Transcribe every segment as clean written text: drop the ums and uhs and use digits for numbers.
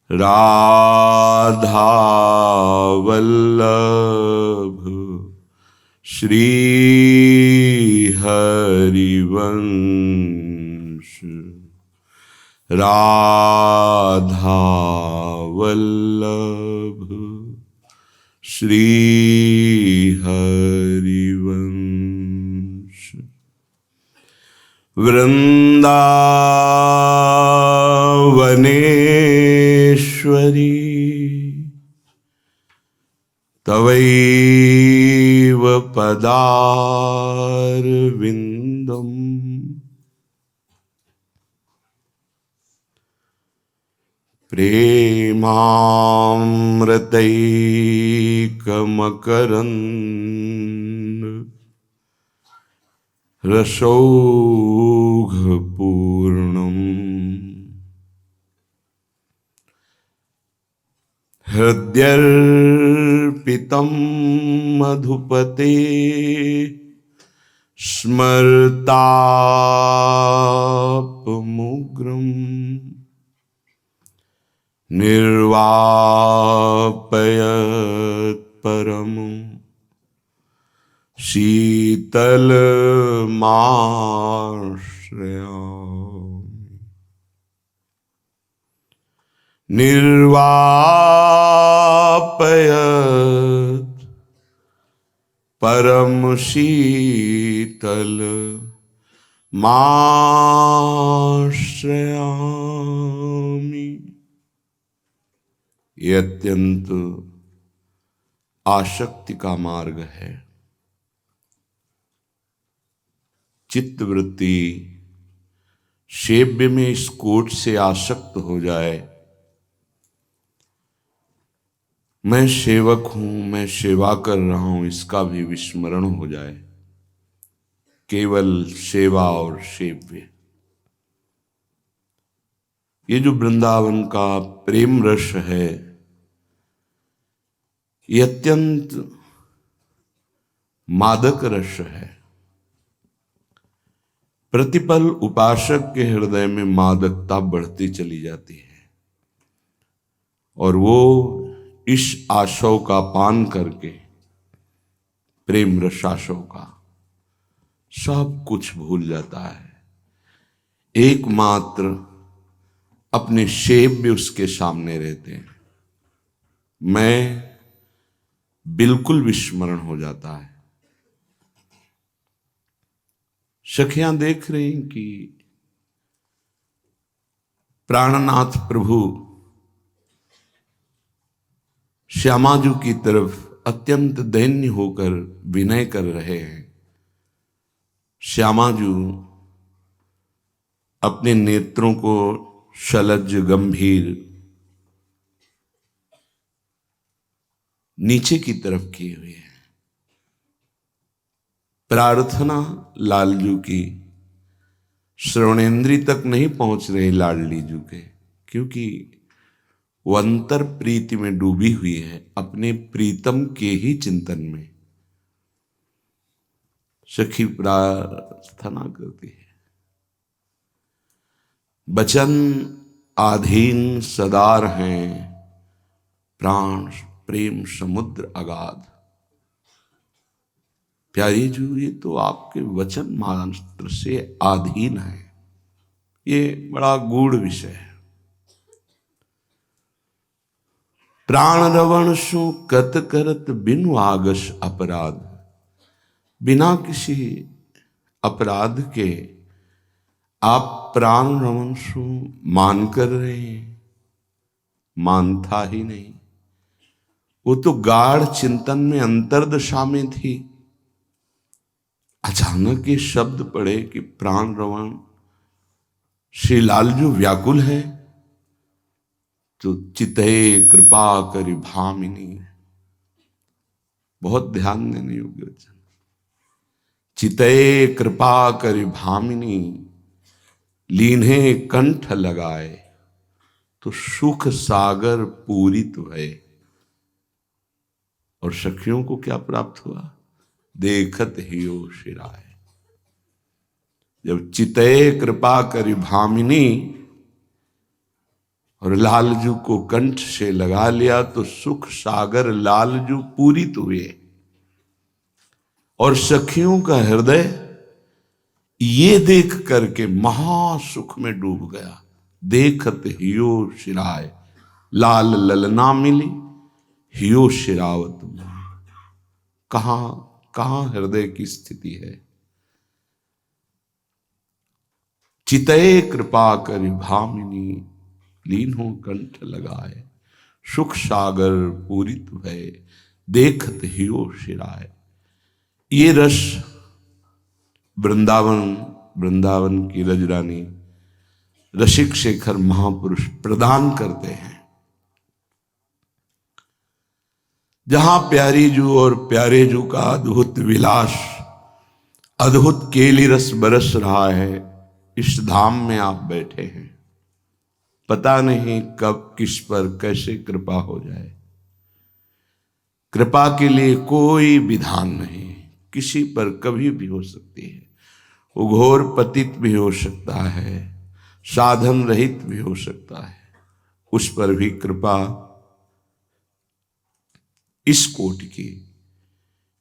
राधा वल्लभ श्री हरिवंश। राधा वल्लभ श्री हरिवंश। वृंदावनेश्वरी तवैव पदारविंदम प्रेमामृतैकमकरन्द रसौघपूर्णम् हृद्यर्पितं मधुपते स्मर्तापमुग्रम् निर्वापयत् परमं शीतलमाश्रयामि। निर्वापयत् परम शीतलमाश्रयामि। ये अत्यंत आसक्ति का मार्ग है। चित्तवृत्ति सेव्य में इस कोट से आसक्त हो जाए, मैं सेवक हूं, मैं सेवा कर रहा हूं, इसका भी विस्मरण हो जाए, केवल सेवा और सेव्य। ये जो वृंदावन का प्रेम रस है, ये अत्यंत मादक रस है। प्रतिपल उपासक के हृदय में मादकता बढ़ती चली जाती है और वो इस आशव का पान करके, प्रेम रसाशव का, सब कुछ भूल जाता है। एकमात्र अपने सेव्य उसके सामने रहते हैं, मैं बिल्कुल विस्मरण हो जाता है। सखियां देख रही हैं कि प्राणनाथ प्रभु श्यामाजू की तरफ अत्यंत दैन्य होकर विनय कर रहे हैं। श्यामाजू अपने नेत्रों को शलज्ज गंभीर नीचे की तरफ किए हुए हैं। प्रार्थना लालजू की श्रवणेन्द्री तक नहीं पहुंच रही लाडली जू के, क्योंकि वो अंतर प्रीति में डूबी हुई है, अपने प्रीतम के ही चिंतन में। सखी प्रार्थना करती है, बचन आधीन सदार हैं, प्राण प्रेम समुद्र अगाध। प्यारी जू, ये तो आपके वचन मात्र से अधीन है। ये बड़ा गूढ़ विषय है। प्राण रवण सु कत करत बिनु आगस अपराध। बिना किसी अपराध के आप प्राण रवण सु मान कर रहे हैं। मान था ही नहीं, वो तो गाढ़ चिंतन में अंतर्दशा में थी। अचानक ये शब्द पड़े कि प्राण रवण, श्री लालजू व्याकुल है, तो चितये कृपा करि भामिनी। बहुत ध्यान देने योग्य वचन। चितये कृपा करि भामिनी, लीन्हे कंठ लगाए, तो सुख सागर पूरित भये। और सखियों को क्या प्राप्त हुआ? देखत ही ओ शिराय। जब चितये कृपा करि भामिनी और लालजू को कंठ से लगा लिया तो सुख सागर लालजू पूरित हुए और सखियों का हृदय ये देख करके महासुख में डूब गया। देखत हियो शिराय लाल ललना मिली हियो शिरावत मोर। कहां हृदय की स्थिति है। चितये कृपा करि भामिनी लीन हो कंठ लगाए सुख सागर पूरित भय देखत हियो शिराय। ये रस वृंदावन की रजरानी रसिक शेखर महापुरुष प्रदान करते हैं। जहां प्यारी जू और प्यारे जू का अद्भुत विलास अद्भुत केली रस बरस रहा है, इस धाम में आप बैठे हैं। पता नहीं कब किस पर कैसे कृपा हो जाए। कृपा के लिए कोई विधान नहीं, किसी पर कभी भी हो सकती है। वो घोर पतित भी हो सकता है, साधन रहित भी हो सकता है, उस पर भी कृपा इस कोट की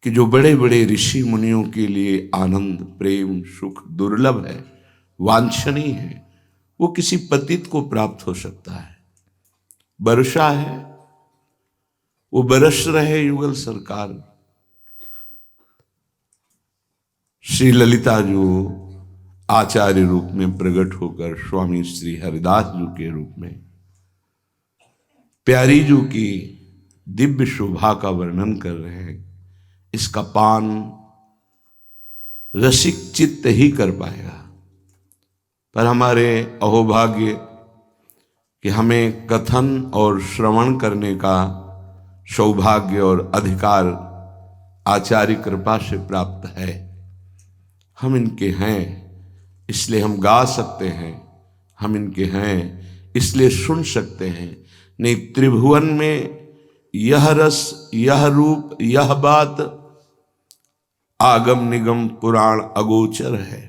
कि जो बड़े बड़े ऋषि मुनियों के लिए आनंद प्रेम सुख दुर्लभ है, वांछनीय है, वो किसी पतित को प्राप्त हो सकता है। वर्षा है, वो बरस रहे युगल सरकार। श्री ललिता जो आचार्य रूप में प्रकट होकर स्वामी श्री हरिदास जी के रूप में प्यारी जू की दिव्य शोभा का वर्णन कर रहे हैं, इसका पान रसिक चित्त ही कर पाएगा। पर हमारे अहोभाग्य कि हमें कथन और श्रवण करने का सौभाग्य और अधिकार आचार्य कृपा से प्राप्त है। हम इनके हैं इसलिए हम गा सकते हैं, हम इनके हैं इसलिए सुन सकते हैं। नहीं, त्रिभुवन में यह रस यह रूप यह बात आगम निगम पुराण अगोचर है।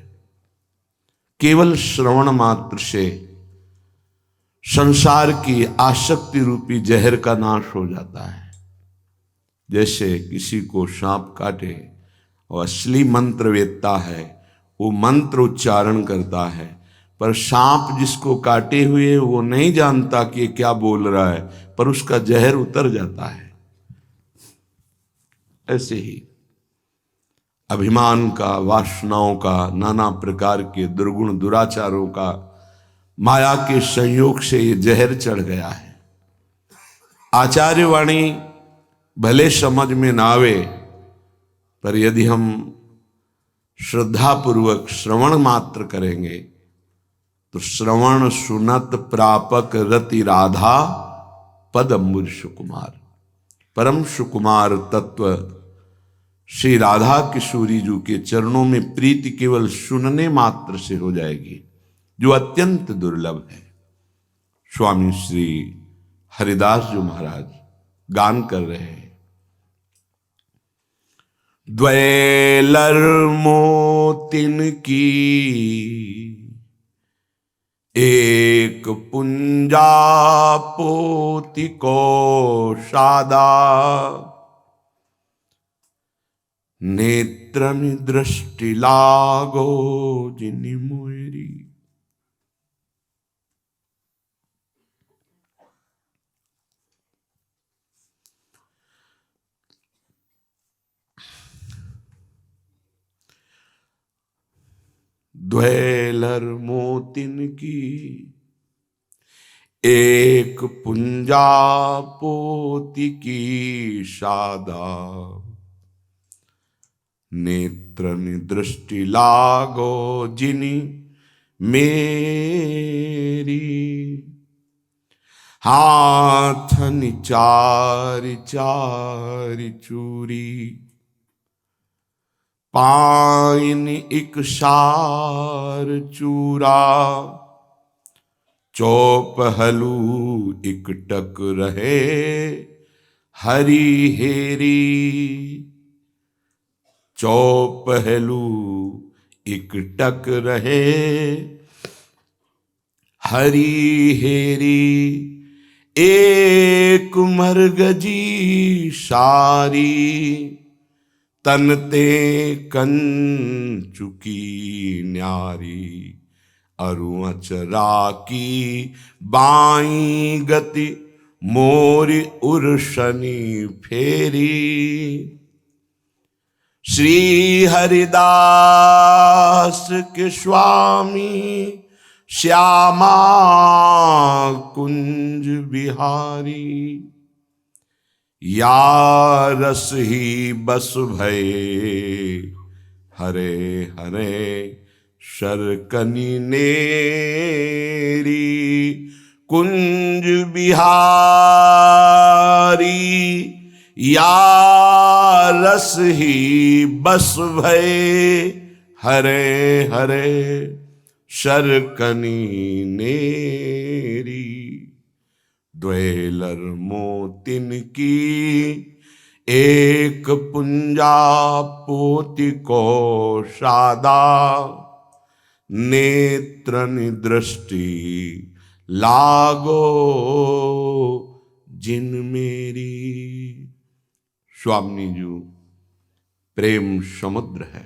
केवल श्रवण मात्र से संसार की आसक्ति रूपी जहर का नाश हो जाता है। जैसे किसी को सांप काटे और असली मंत्र वेत्ता है, वो मंत्र उच्चारण करता है, पर सांप जिसको काटे हुए वो नहीं जानता कि ये क्या बोल रहा है, पर उसका जहर उतर जाता है। ऐसे ही अभिमान का, वासनाओं का, नाना प्रकार के दुर्गुण दुराचारों का माया के संयोग से ये जहर चढ़ गया है। आचार्य वाणी भले समझ में ना आवे, पर यदि हम श्रद्धापूर्वक श्रवण मात्र करेंगे तो श्रवण सुनत प्रापक रति राधा पद अम्बुज सुकुमार। परम सुकुमार तत्व श्री राधा किशोरी जी के चरणों में प्रीति केवल सुनने मात्र से हो जाएगी, जो अत्यंत दुर्लभ है। स्वामी श्री हरिदास जी महाराज गान कर रहे हैं। द्वैलर मोतिन की एक पुंजा पोति को सादा नेत्र में दृष्टि लागो जिनि मोरी। द्वैलर मोतिन की एक पुंजा पोती की सादा नेत्र दृष्टि लागो जिनि मेरी। हाथन चार चार चूरी पाइन एक सार चूरा चौपहलू एक टक रहे हरी हेरी। चौपहलू एक टक रहे हरी हेरी एक मरगजी सारी, तनते कंचुकी न्यारी, अरुअचरा की बाई गति, मोरी उर्शनी फेरी। श्री हरिदास के स्वामी श्यामा कुंज बिहारी, या रस ही बस भये हरे हरे शरकनी नेरी। कुंज बिहारी या रस ही बस भये हरे हरे शरकनी नेरी। द्वेलर मोतिन की एक पुंजा पोति को सादा, नेत्र दृष्टि लागो जिन मेरी। स्वामी जी प्रेम समुद्र है।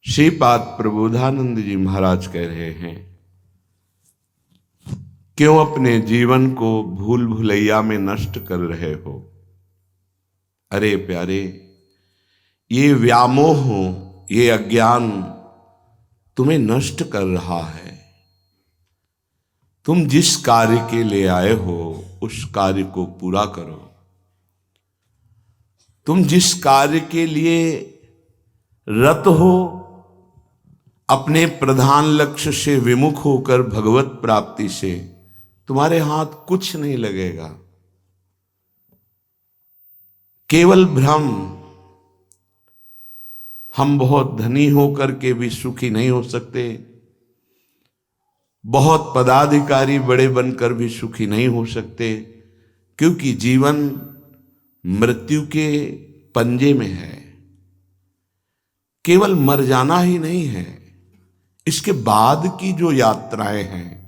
श्रीपाद प्रबोधानंद जी महाराज कह रहे हैं, क्यों अपने जीवन को भूल भुलैया में नष्ट कर रहे हो। अरे प्यारे, ये व्यामोह, ये अज्ञान तुम्हें नष्ट कर रहा है। तुम जिस कार्य के लिए आए हो उस कार्य को पूरा करो। तुम जिस कार्य के लिए रत हो, अपने प्रधान लक्ष्य से विमुख होकर भगवत प्राप्ति से तुम्हारे हाथ कुछ नहीं लगेगा। केवल भ्रम। हम बहुत धनी होकर के भी सुखी नहीं हो सकते, बहुत पदाधिकारी बड़े बनकर भी सुखी नहीं हो सकते, क्योंकि जीवन मृत्यु के पंजे में है। केवल मर जाना ही नहीं है, इसके बाद की जो यात्राएं हैं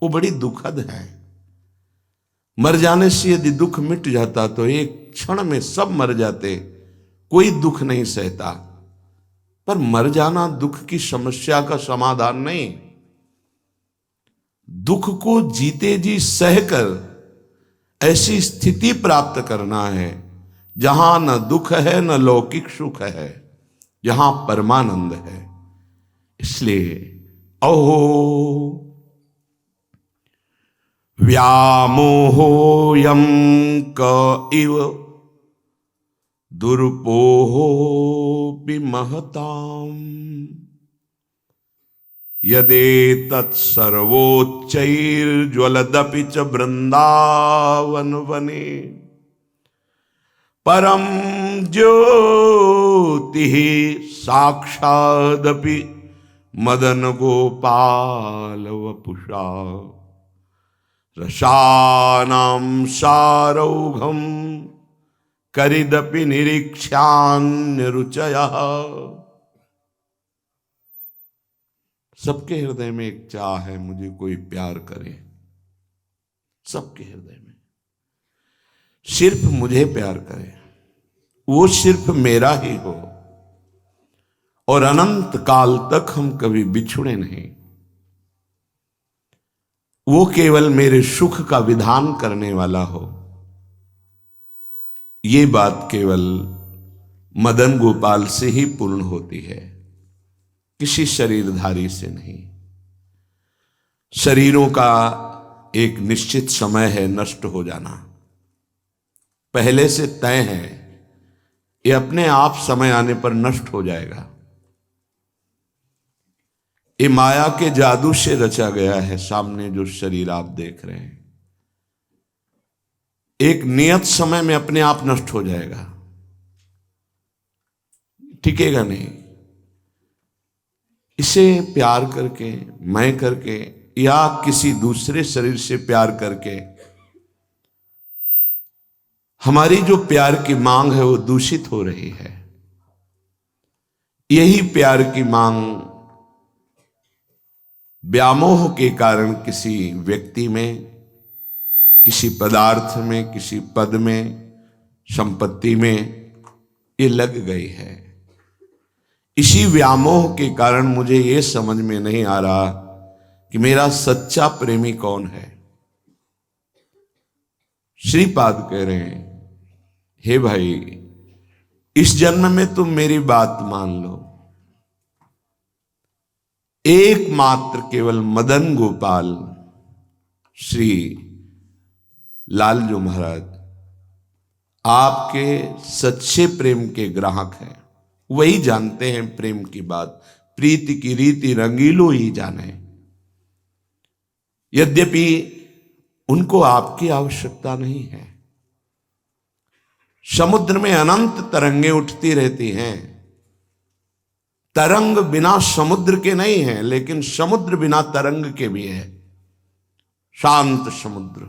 वो बड़ी दुखद है। मर जाने से यदि दुख मिट जाता तो एक क्षण में सब मर जाते, कोई दुख नहीं सहता। पर मर जाना दुख की समस्या का समाधान नहीं। दुख को जीते जी सहकर ऐसी स्थिति प्राप्त करना है जहां न दुख है न लौकिक सुख है, जहां परमानंद है। इसलिए अहो व्यामोहोऽयं क इव दुर्पोहोऽपि महताम्, यदेतत्सर्वोच्चैर्ज्वलदपि च वृन्दावन वने, परम ज्योतिः साक्षादपि मदन गोपाल वपुषा, रसानां सारौघं करिदपि निरीक्ष्यान्यरुचयः। सबके हृदय में एक चाह है, मुझे कोई प्यार करे। सबके हृदय में सिर्फ मुझे प्यार करे, वो सिर्फ मेरा ही हो, और अनंत काल तक हम कभी बिछुड़े नहीं। वो केवल मेरे सुख का विधान करने वाला हो। ये बात केवल मदन गोपाल से ही पूर्ण होती है, किसी शरीरधारी से नहीं। शरीरों का एक निश्चित समय है नष्ट हो जाना, पहले से तय है। ये अपने आप समय आने पर नष्ट हो जाएगा। ये माया के जादू से रचा गया है। सामने जो शरीर आप देख रहे हैं एक नियत समय में अपने आप नष्ट हो जाएगा, टिकेगा नहीं। इसे प्यार करके, मैं करके, या किसी दूसरे शरीर से प्यार करके हमारी जो प्यार की मांग है वो दूषित हो रही है। यही प्यार की मांग व्यामोह के कारण किसी व्यक्ति में, किसी पदार्थ में, किसी पद में, संपत्ति में ये लग गई है। इसी व्यामोह के कारण मुझे ये समझ में नहीं आ रहा कि मेरा सच्चा प्रेमी कौन है। श्रीपाद कह रहे हैं, हे भाई, इस जन्म में तुम मेरी बात मान लो। एकमात्र केवल मदन गोपाल श्री लालजू महाराज आपके सच्चे प्रेम के ग्राहक हैं। वही जानते हैं प्रेम की बात। प्रीति की रीति रंगीलो ही जाने। यद्यपि उनको आपकी आवश्यकता नहीं है। समुद्र में अनंत तरंगें उठती रहती हैं। तरंग बिना समुद्र के नहीं है, लेकिन समुद्र बिना तरंग के भी है। शांत समुद्र,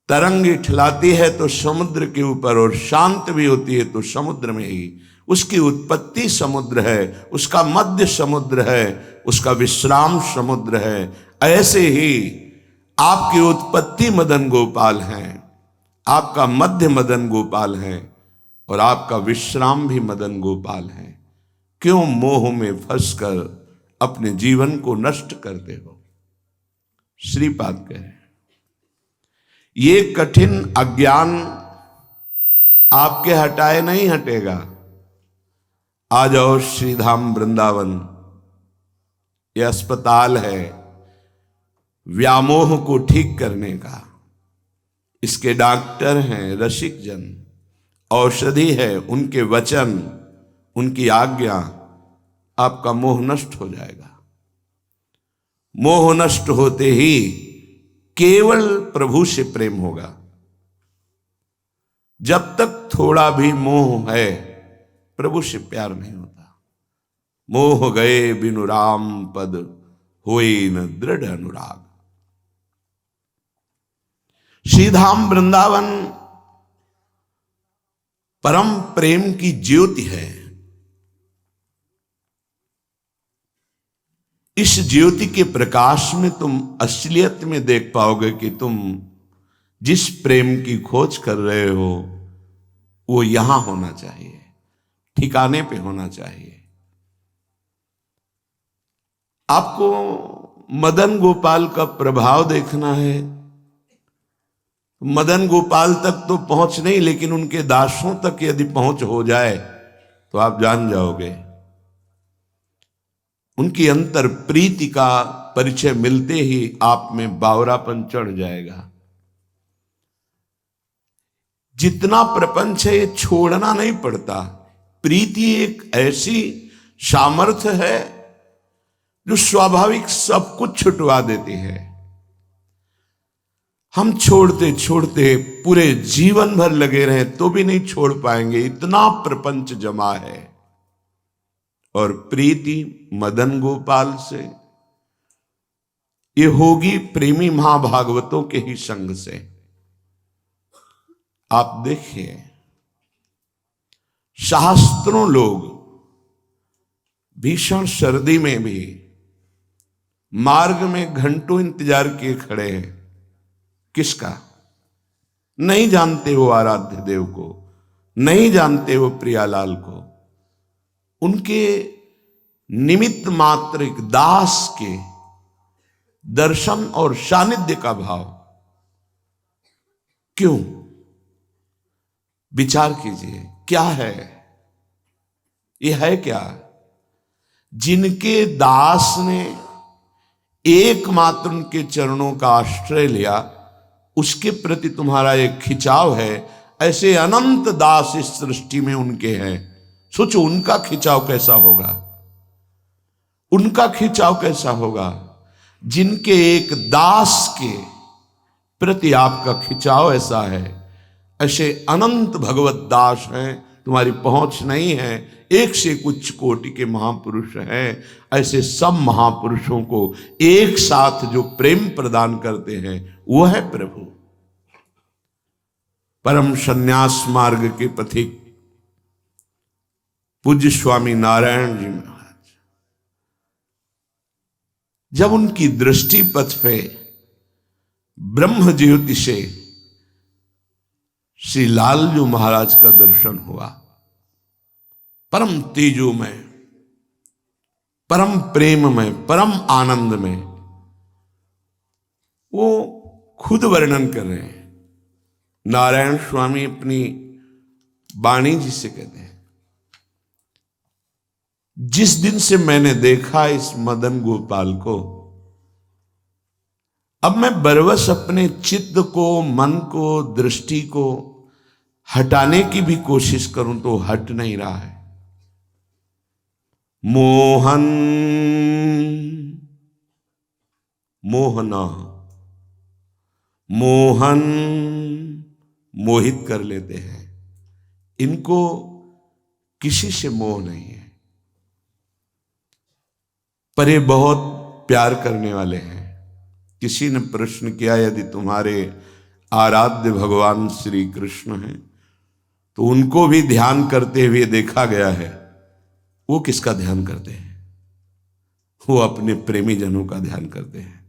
तरंग इठलाती है तो समुद्र के ऊपर, और शांत भी होती है तो समुद्र में ही। उसकी उत्पत्ति समुद्र है, उसका मध्य समुद्र है, उसका विश्राम समुद्र है। ऐसे ही आपकी उत्पत्ति मदन गोपाल है, आपका मध्य मदन गोपाल है, और आपका विश्राम भी मदन गोपाल है। क्यों मोह में फंसकर अपने जीवन को नष्ट करते हो? श्रीपाद कहे, ये कठिन अज्ञान आपके हटाए नहीं हटेगा। आ जाओ श्रीधाम वृंदावन, ये अस्पताल है व्यामोह को ठीक करने का। इसके डॉक्टर हैं रसिक जन, औषधि है उनके वचन, उनकी आज्ञा। आपका मोह नष्ट हो जाएगा। मोह नष्ट होते ही केवल प्रभु से प्रेम होगा। जब तक थोड़ा भी मोह है, प्रभु से प्यार नहीं होता। मोह गए बिनु राम पद, होई न दृढ़ अनुराग। श्रीधाम वृंदावन परम प्रेम की ज्योति है। इस ज्योति के प्रकाश में तुम असलियत में देख पाओगे कि तुम जिस प्रेम की खोज कर रहे हो वो यहां होना चाहिए, ठिकाने पे होना चाहिए। आपको मदन गोपाल का प्रभाव देखना है। मदन गोपाल तक तो पहुंच नहीं, लेकिन उनके दासों तक यदि पहुंच हो जाए तो आप जान जाओगे। उनकी अंतर प्रीति का परिचय मिलते ही आप में बावरापन चढ़ जाएगा। जितना प्रपंच है ये छोड़ना नहीं पड़ता। प्रीति एक ऐसी सामर्थ्य है जो स्वाभाविक सब कुछ छुटवा देती है। हम छोड़ते छोड़ते पूरे जीवन भर लगे रहे तो भी नहीं छोड़ पाएंगे, इतना प्रपंच जमा है। और प्रीति मदन गोपाल से ये होगी प्रेमी महाभागवतों के ही संग से। आप देखिए, शास्त्रों लोग भीषण सर्दी में भी मार्ग में घंटों इंतजार किए खड़े हैं। किसका? नहीं जानते वो आराध्य देव को, नहीं जानते वो प्रियालाल को। उनके निमित्त मात्र एक दास के दर्शन और सानिध्य का भाव। क्यों? विचार कीजिए, क्या है ये? है क्या? जिनके दास ने एकमात्र उनके चरणों का आश्रय लिया, उसके प्रति तुम्हारा एक खिंचाव है। ऐसे अनंत दास इस सृष्टि में उनके हैं। सोचो उनका खिंचाव कैसा होगा, उनका खिंचाव कैसा होगा। जिनके एक दास के प्रति आपका खिंचाव ऐसा है, ऐसे अनंत भगवत दास हैं, तुम्हारी पहुंच नहीं है। एक से कुछ कोटि के महापुरुष हैं। ऐसे सब महापुरुषों को एक साथ जो प्रेम प्रदान करते हैं वो है प्रभु। परम संन्यास मार्ग के पथिक पूज्य स्वामी नारायण जी महाराज जब उनकी दृष्टि पथ पे ब्रह्म ज्योति से श्री लालजू महाराज का दर्शन हुआ, परम तेजो में, परम प्रेम में, परम आनंद में, वो खुद वर्णन कर रहे हैं। नारायण स्वामी अपनी वाणी जी से कहते हैं, जिस दिन से मैंने देखा इस मदन गोपाल को, अब मैं बरवस अपने चित्त को, मन को, दृष्टि को हटाने की भी कोशिश करूं तो हट नहीं रहा है। मोहन मोहना, मोहन मोहित कर लेते हैं, इनको किसी से मोह नहीं है, पर ये बहुत प्यार करने वाले हैं। किसी ने प्रश्न किया, यदि तुम्हारे आराध्य भगवान श्री कृष्ण हैं तो उनको भी ध्यान करते हुए देखा गया है, वो किसका ध्यान करते हैं? वो अपने प्रेमी जनों का ध्यान करते हैं।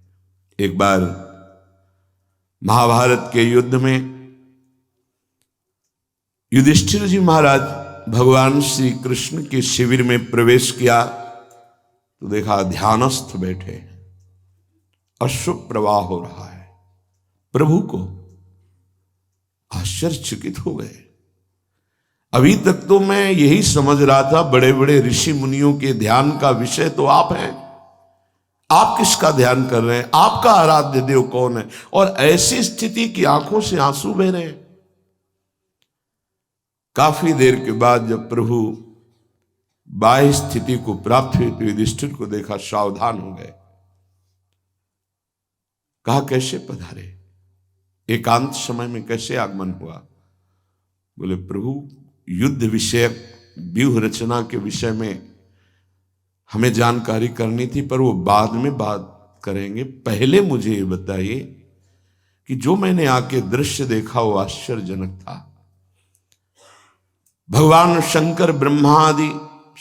एक बार महाभारत के युद्ध में युधिष्ठिर जी महाराज भगवान श्री कृष्ण के शिविर में प्रवेश किया तो देखा ध्यानस्थ बैठे, अश्रु प्रवाह हो रहा है। प्रभु को आश्चर्यचकित हो गए। अभी तक तो मैं यही समझ रहा था बड़े बड़े ऋषि मुनियों के ध्यान का विषय तो आप हैं, आप किसका ध्यान कर रहे हैं? आपका आराध्य देव कौन है? और ऐसी स्थिति की आंखों से आंसू बह रहे हैं। काफी देर के बाद जब प्रभु बाह्य स्थिति को प्राप्त हुई तो युधिष्ठिर को देखा, सावधान हो गए। कहा, कैसे पधारे? एकांत समय में कैसे आगमन हुआ? बोले, प्रभु युद्ध विषयक व्यूह रचना के विषय में हमें जानकारी करनी थी, पर वो बाद में बात करेंगे। पहले मुझे ये बताइए कि जो मैंने आके दृश्य देखा वो आश्चर्यजनक था। भगवान शंकर, ब्रह्मा आदि,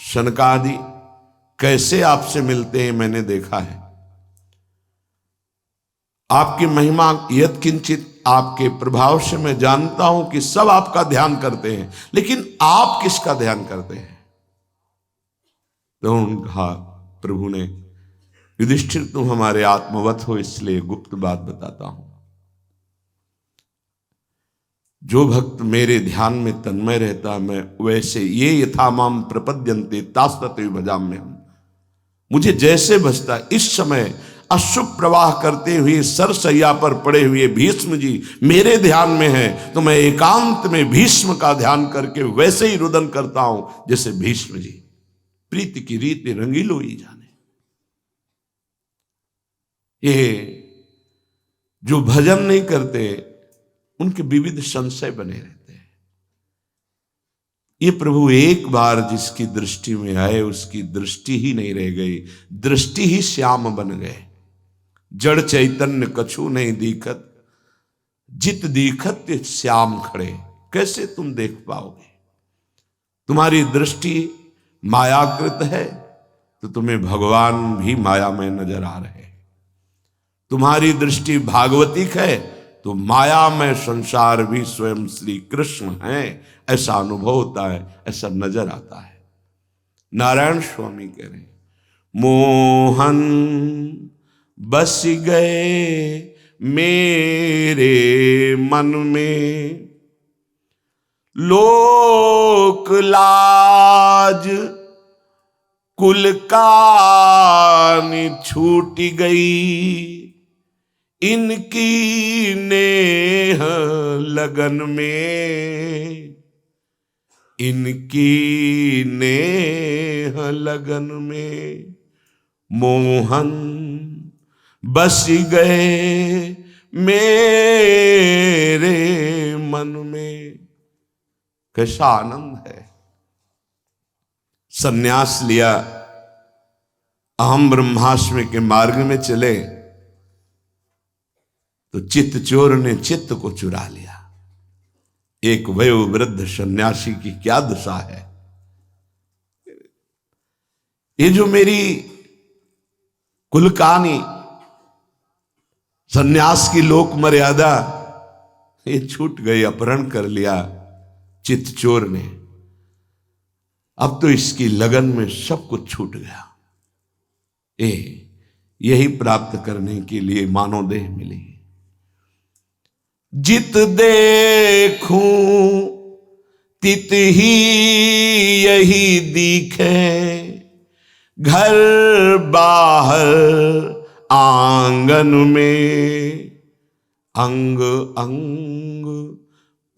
शनकादि कैसे आपसे मिलते हैं मैंने देखा है। आपकी महिमा यत्किंचित, आपके प्रभाव से मैं जानता हूं कि सब आपका ध्यान करते हैं, लेकिन आप किसका ध्यान करते हैं? तो उन्होंने कहा, प्रभु ने, युधिष्ठिर तुम हमारे आत्मवत हो इसलिए गुप्त बात बताता हूं। जो भक्त मेरे ध्यान में तन्मय रहता, मैं वैसे ये यथामाम प्रपद्यन्ते तास्तते भजाम्य, मुझे जैसे भजता। इस समय अश्रु प्रवाह करते हुए सरसैया पर पड़े हुए भीष्म जी मेरे ध्यान में हैं, तो मैं एकांत में भीष्म का ध्यान करके वैसे ही रुदन करता हूं जैसे भीष्म जी। प्रीति की रीति रंगीलो ही जाने। ये जो भजन नहीं करते उनके विविध संशय बने रहते हैं। ये प्रभु एक बार जिसकी दृष्टि में आए उसकी दृष्टि ही नहीं रह गई, दृष्टि ही श्याम बन गए। जड़ चैतन्य कछु नहीं दीखत, जित दीखत श्याम खड़े। कैसे तुम देख पाओगे? तुम्हारी दृष्टि मायाकृत है तो तुम्हें भगवान भी माया में नजर आ रहे हैं। तुम्हारी दृष्टि भागवतिक है तो माया में संसार भी स्वयं श्री कृष्ण हैं, ऐसा अनुभव होता है, ऐसा नजर आता है। नारायण स्वामी कह रहे हैं, मोहन बस गए मेरे मन में, लोक लाज कुल कानी छूट गई, इनकी नेह लगन में, इनकी नेह लगन में। मोहन बस गए मेरे मन में। कैसा आनंद है। सन्यास लिया, अहम ब्रह्मास्मि के मार्ग में चले तो चित्त चोर ने चित्त को चुरा लिया। एक वयोवृद्ध सन्यासी की क्या दशा है। ये जो मेरी कुलकानी, सन्यास की लोक मर्यादा ये छूट गई, अपहरण कर लिया चित्तचोर ने। अब तो इसकी लगन में सब कुछ छूट गया। यही प्राप्त करने के लिए मानव देह मिली। जित देखूं तित ही यही दिखे, घर बाहर आंगन में, अंग अंग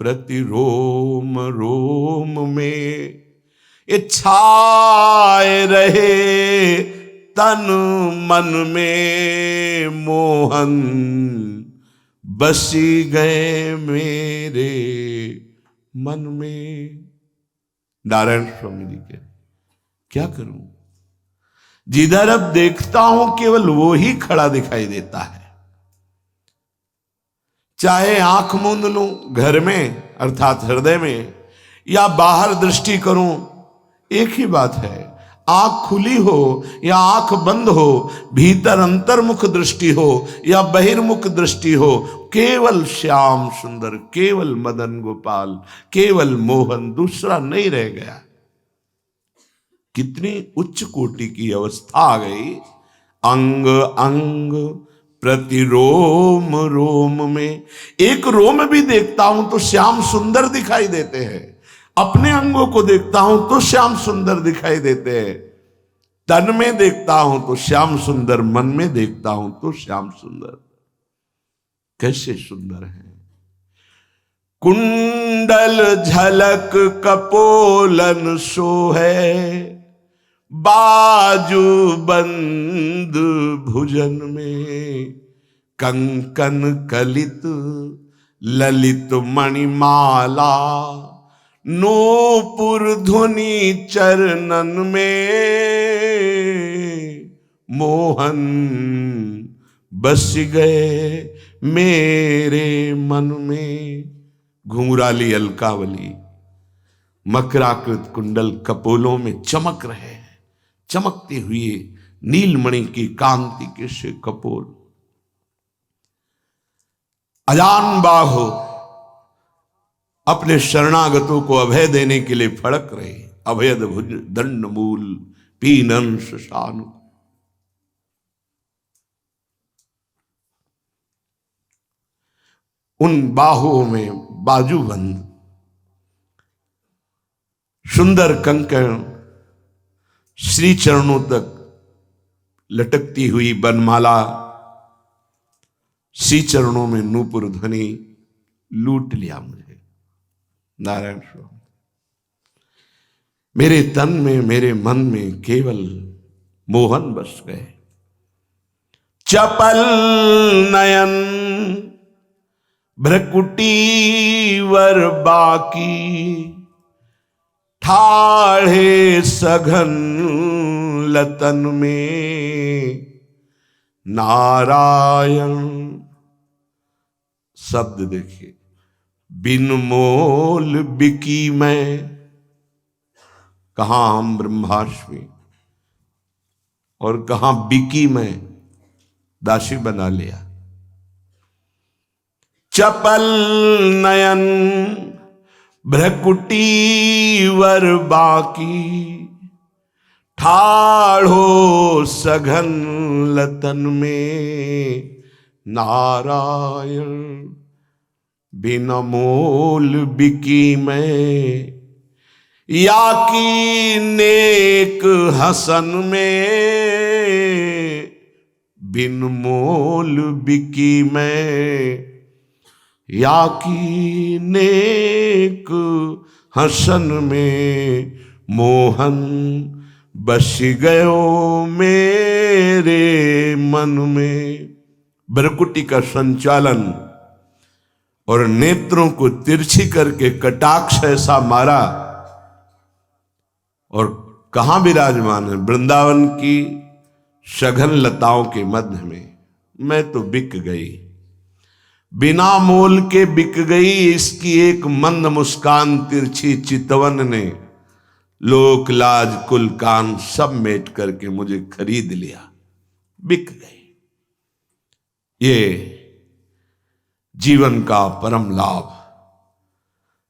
प्रति रोम रोम में, ये छाए रहे तन मन में, मोहन बसी गए मेरे मन में। नारायण स्वामी जी के क्या करूं, जिधर अब देखता हूं केवल वो ही खड़ा दिखाई देता है। चाहे आंख मूंद लूं घर में अर्थात हृदय में, या बाहर दृष्टि करूं, एक ही बात है। आंख खुली हो या आंख बंद हो, भीतर अंतर्मुख दृष्टि हो या बहिर्मुख दृष्टि हो, केवल श्याम सुंदर, केवल मदन गोपाल, केवल मोहन, दूसरा नहीं रह गया। कितनी उच्च कोटि की अवस्था आ गई। अंग अंग प्रति रोम रोम में, एक रोम भी देखता हूं तो श्याम सुंदर दिखाई देते हैं। अपने अंगों को देखता हूं तो श्याम सुंदर दिखाई देते हैं। तन में देखता हूं तो श्याम सुंदर, मन में देखता हूं तो श्याम सुंदर। कैसे सुंदर है। कुंडल झलक कपोलन सोहे, बाजू बंद भुजन में, कंकन कलित ललित मणिमाला, नूपुर धुनि चरणन में, मोहन बस गए मेरे मन में। घुंघराली अलकावली, मकराकृत कुंडल कपोलों में चमक रहे हैं, चमकते हुए नीलमणि की कांति के से कपोल। अजान बाहु अपने शरणागतों को अभय देने के लिए फड़क रहे, अभयद भुज दंड मूल पीनन शशानु। उन बाहुओं में बाजूबंद, सुंदर कंकण, श्री चरणों तक लटकती हुई बनमाला, श्री चरणों में नूपुर ध्वनि, लूट लिया मुझे। नारायण स्वामी मेरे तन में, मेरे मन में केवल मोहन बस गए। चपल नयन भ्रकुटी वर बाकी, ठाढ़े सघन लतन में, नारायण। शब्द देखिए, बिन मोल बिकी मैं, कहां हम ब्रह्माष्टमी और कहां बिकी मैं, दासी बना लिया। चपल नयन भ्रकुटी वर बाकी, ठाढ़ो सघन लतन में, नारायण। बिना मोल बिकी मैं, या की नेक हसन में, बिन मोल बिकी मैं, या की नेक हसन में, मोहन बस गयो मेरे मन में। भ्रकुटी का संचालन और नेत्रों को तिरछी करके कटाक्ष ऐसा मारा, और कहां विराजमान है, वृंदावन की सघन लताओं के मध्य में। मैं तो बिक गई, बिना मोल के बिक गई। इसकी एक मंद मुस्कान तिरछी चितवन ने लोक लाज कुल कान सब मेट करके मुझे खरीद लिया। बिक गई। ये जीवन का परम लाभ,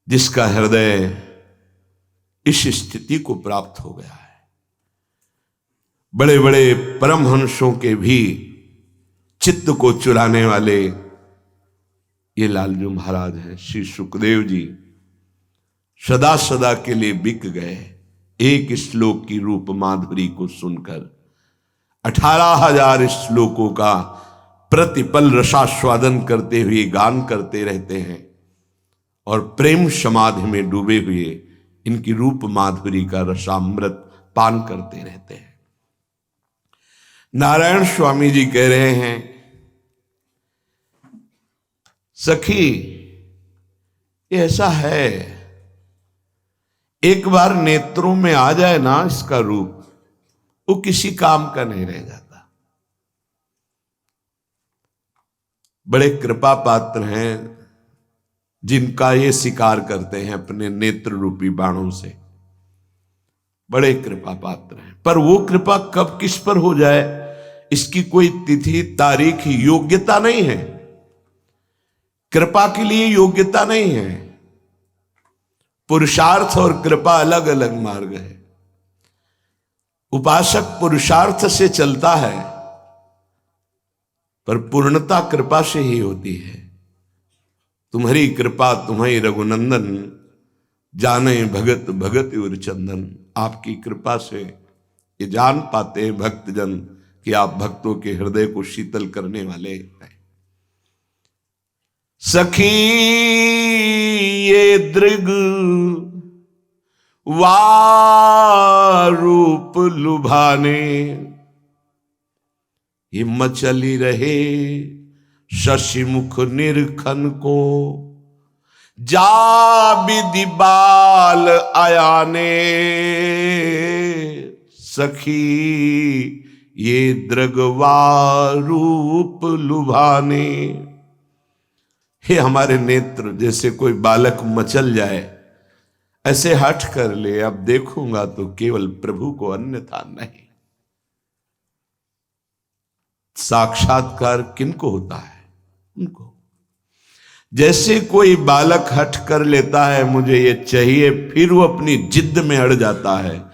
जिसका हृदय इस स्थिति को प्राप्त हो गया है। बड़े बड़े परमहंसों के भी चित्त को चुराने वाले ये लालजू महाराज हैं। श्री सुखदेव जी सदा सदा के लिए बिक गए एक श्लोक की रूप माधुरी को सुनकर। 18,000 श्लोकों का प्रतिपल रसास्वादन करते हुए गान करते रहते हैं और प्रेम समाधि में डूबे हुए इनकी रूप माधुरी का रसामृत पान करते रहते हैं। नारायण स्वामी जी कह रहे हैं, सखी ये ऐसा है, एक बार नेत्रों में आ जाए ना इसका रूप, वो किसी काम का नहीं रह जाता। बड़े कृपा पात्र हैं जिनका ये शिकार करते हैं अपने नेत्र रूपी बाणों से। बड़े कृपा पात्र हैं, पर वो कृपा कब किस पर हो जाए इसकी कोई तिथि तारीख योग्यता नहीं है। कृपा के लिए योग्यता नहीं है। पुरुषार्थ और कृपा अलग अलग मार्ग है। उपासक पुरुषार्थ से चलता है, पर पूर्णता कृपा से ही होती है। तुम्हारी कृपा तुम्हारी रघुनंदन, जाने भगत भगत उर चंदन। आपकी कृपा से ये जान पाते हैं भक्तजन कि आप भक्तों के हृदय को शीतल करने वाले हैं। सखी ये दृग वारूप लुभाने, ये मचली रहे शशि मुख निरखन को, जा विधि बाल आयाने। सखी ये दृगवारूप लुभाने। हे हमारे नेत्र जैसे कोई बालक मचल जाए ऐसे हट कर ले, अब देखूंगा तो केवल प्रभु को, अन्यथा नहीं। साक्षात्कार किनको होता है? उनको। जैसे कोई बालक हट कर लेता है मुझे ये चाहिए, फिर वो अपनी जिद में अड़ जाता है,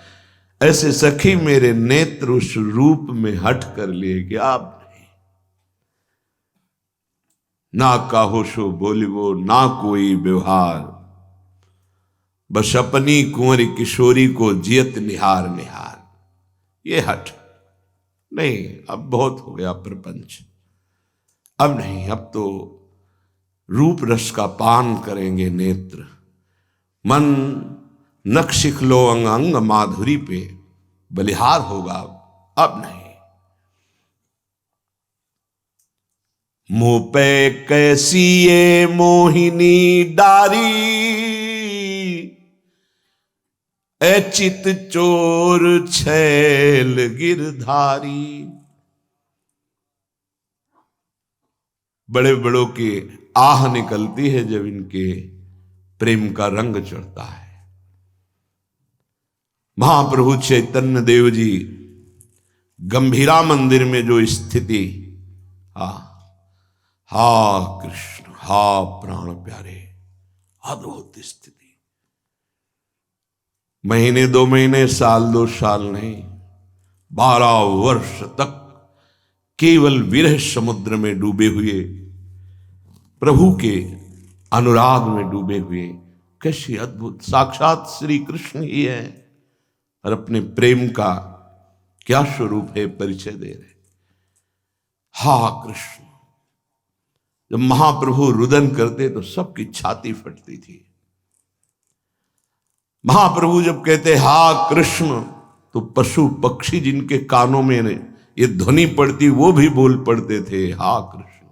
ऐसे सखी मेरे नेत्र उस रूप में हट कर लिए कि आप नहीं। ना काहोशो बोलिवो ना कोई व्यवहार, बस अपनी कुंवरी किशोरी को जियत निहार निहार। ये हट नहीं, अब बहुत हो गया प्रपंच, अब नहीं, अब तो रूप रस का पान करेंगे नेत्र। मन नख शिखलो अंग अंग माधुरी पे बलिहार होगा, अब नहीं। मुंह पे कैसी ये मोहिनी डारी, ए चित चोर छैल गिरधारी। बड़े बड़ों की आह निकलती है जब इनके प्रेम का रंग चढ़ता है। महाप्रभु चैतन्य देव जी गंभीरा मंदिर में जो स्थिति, हा कृष्ण हा प्राण प्यारे, अद्भुत स्थिति। महीने 2 महीने, साल 2 साल नहीं, 12 वर्ष तक केवल विरह समुद्र में डूबे हुए, प्रभु के अनुराग में डूबे हुए। कैसी अद्भुत, साक्षात श्री कृष्ण ही है और अपने प्रेम का क्या स्वरूप है परिचय दे रहे। हा कृष्ण। जब महाप्रभु रुदन करते तो सबकी छाती फटती थी। महाप्रभु जब कहते हा कृष्ण, तो पशु पक्षी जिनके कानों में ये ध्वनि पड़ती वो भी बोल पड़ते थे हा कृष्ण।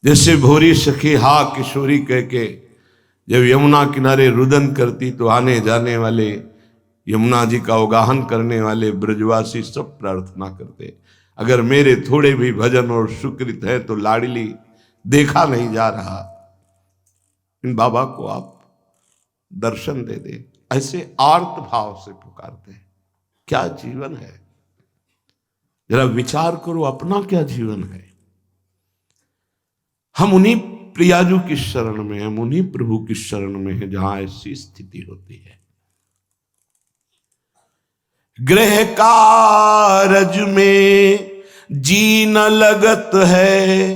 जैसे भोरी सखी हा किशोरी कह के जब यमुना किनारे रुदन करती तो आने जाने वाले, यमुना जी का अवगाहन करने वाले ब्रजवासी सब प्रार्थना करते, अगर मेरे थोड़े भी भजन और सुकृत है तो लाडली देखा नहीं जा रहा, इन बाबा को आप दर्शन दे दे। ऐसे आर्त भाव से पुकारते हैं। क्या जीवन है। जरा विचार करो अपना क्या जीवन है। हम उन्हीं प्रियाजू की शरण में, हम उन्हीं प्रभु की शरण में हैं जहां ऐसी स्थिति होती है। गृह कारज में जी न लगत है,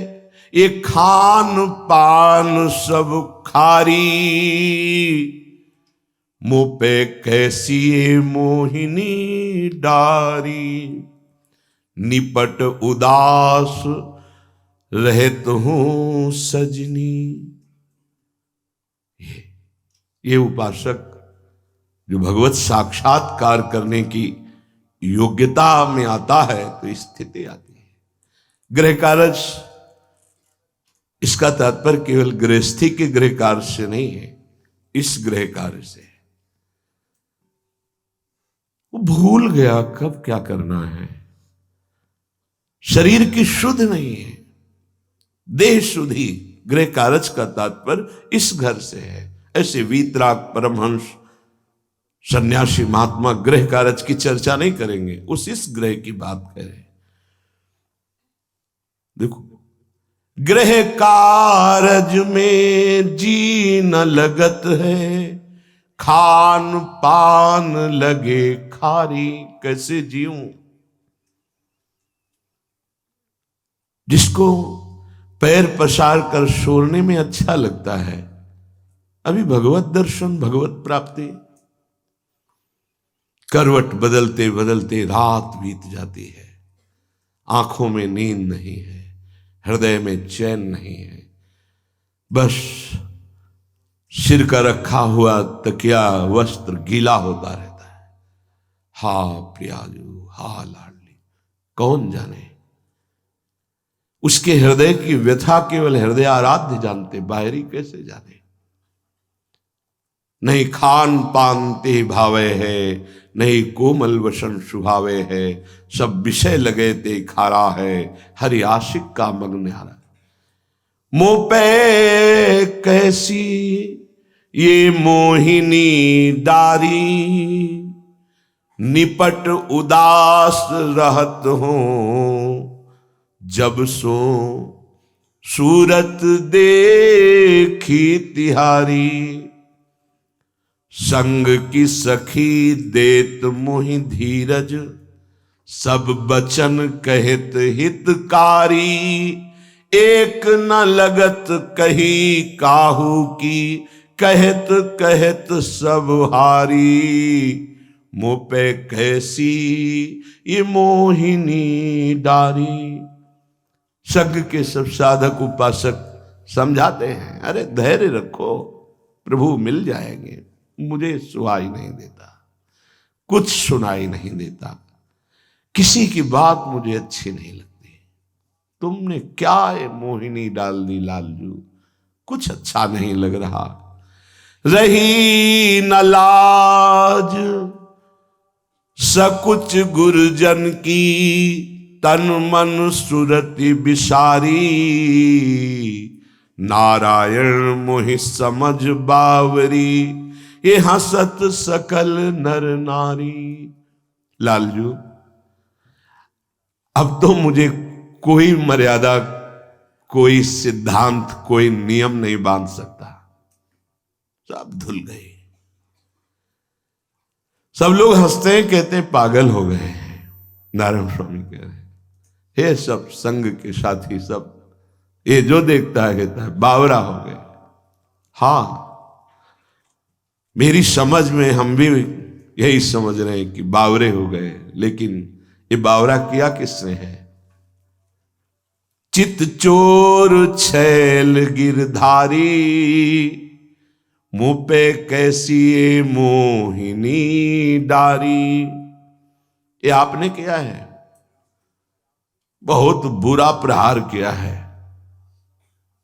ये खान पान सब खारी, मुँह पे कैसी ये मोहिनी डारी, निपट उदास रहत हूं सजनी। ये उपासक जो भगवत साक्षात्कार करने की योग्यता में आता है तो स्थिति आती है। गृह कार्य, इसका तात्पर्य केवल गृहस्थी के गृह कार्य से नहीं है, इस गृह कार्य से है। वो भूल गया कब क्या करना है, शरीर की शुद्ध नहीं है, देह शुद्धि। गृह कार्य का तात्पर्य इस घर से है। ऐसे वीतराग परमहंस सन्यासी महात्मा गृह कार्य की चर्चा नहीं करेंगे, उस इस ग्रह की बात करें। देखो, गृह कारज में जी न लगत है, खान पान लगे खारी, कैसे जीऊं। जिसको पैर पसार कर सोने में अच्छा लगता है, अभी भगवत दर्शन भगवत प्राप्ति, करवट बदलते बदलते रात बीत जाती है, आंखों में नींद नहीं है, हृदय में चैन नहीं है, बस सिर का रखा हुआ तकिया वस्त्र गीला होता रहता है। हा प्रियाजू, हा लाडली, कौन जाने उसके हृदय की व्यथा केवल हृदय आराध्य जानते, बाहरी कैसे जाने। नहीं खान पान ते भावे है, नहीं कोमल वसन सुभावे है, सब विषय लगे ते खारा है, हरि आशिक का मग न्यारा। मुँह पे कैसी ये मोहिनी डारी, निपट उदास रहत हूं जब सो सूरत देखी तिहारी। संग की सखी देत मोहि धीरज, सब बचन कहत हितकारी। एक न लगत कही काहू की, कहत कहत सब हारी। मुँह पे कैसी ये मोहिनी डारी। संग के सब साधक उपासक समझाते हैं, अरे धैर्य रखो, प्रभु मिल जाएंगे। मुझे सुनाई नहीं देता, कुछ सुनाई नहीं देता, किसी की बात मुझे अच्छी नहीं लगती। तुमने क्या ये मोहिनी डाल दी लालजू, कुछ अच्छा नहीं लग रहा। रही न लाज सकुच गुरजन की, तन मन सुरति बिसारी। नारायण मोहि समझ बावरी, ये हसत सकल नर नारी। लालजू, अब तो मुझे कोई मर्यादा, कोई सिद्धांत, कोई नियम नहीं बांध सकता, सब धुल गए। सब लोग हंसते हैं, कहते हैं पागल हो गए हैं। नारायण स्वामी कह रहे हैं, हे सब संग के साथी, सब ये जो देखता है कहता है बावरा हो गए। हाँ, मेरी समझ में हम भी यही समझ रहे हैं कि बावरे हो गए, लेकिन ये बावरा किया किसने है? चित चोर छैल गिरधारी, मुँह पे कैसी ये मोहिनी डारी। ये आपने किया है, बहुत बुरा प्रहार किया है।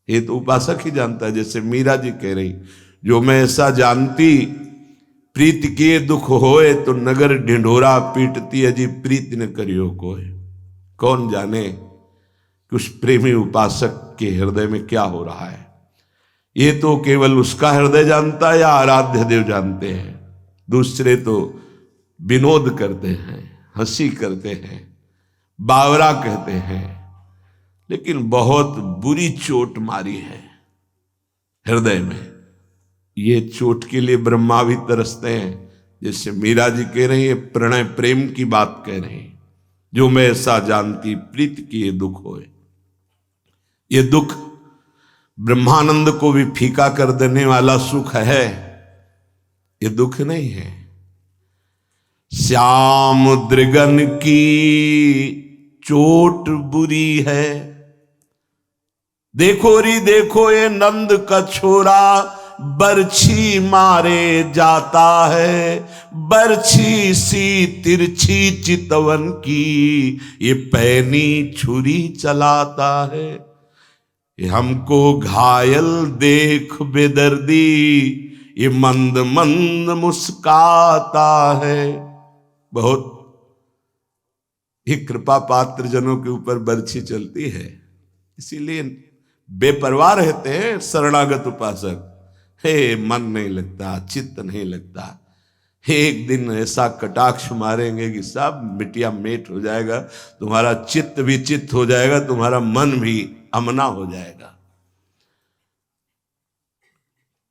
ये तो उपासक ही जानता है। जैसे मीरा जी कह रही, जो मैं ऐसा जानती, प्रीत किए दुख होए, तो नगर ढिंढोरा पीटती अजी प्रीत न करियो कोय। कौन जाने कि उस प्रेमी उपासक के हृदय में क्या हो रहा है। ये तो केवल उसका हृदय जानता है या आराध्य देव जानते हैं। दूसरे तो विनोद करते हैं, हंसी करते हैं, बावरा कहते हैं, लेकिन बहुत बुरी चोट मारी है हृदय में। ये चोट के लिए ब्रह्मा भी तरसते हैं। जैसे मीरा जी कह रही है, प्रणय प्रेम की बात कह रहे हैं, जो मैं ऐसा जानती प्रीत की ये दुख होए। ये दुख ब्रह्मानंद को भी फीका कर देने वाला सुख है, ये दुख नहीं है। श्याम दृगन की चोट बुरी है, देखो री देखो ये नंद का छोरा बरछी मारे जाता है, बरछी सी तिरछी चितवन की ये पैनी छुरी चलाता है। ये हमको घायल देख बेदर्दी ये मंद मंद मुस्काता है। बहुत ही कृपा पात्र जनों के ऊपर बरछी चलती है, इसीलिए बेपरवाह रहते हैं शरणागत उपासक। हे मन नहीं लगता, चित्त नहीं लगता, एक दिन ऐसा कटाक्ष मारेंगे कि सब मिटिया मेट हो जाएगा, तुम्हारा चित्त भी चित्त हो जाएगा, तुम्हारा मन भी अमना हो जाएगा।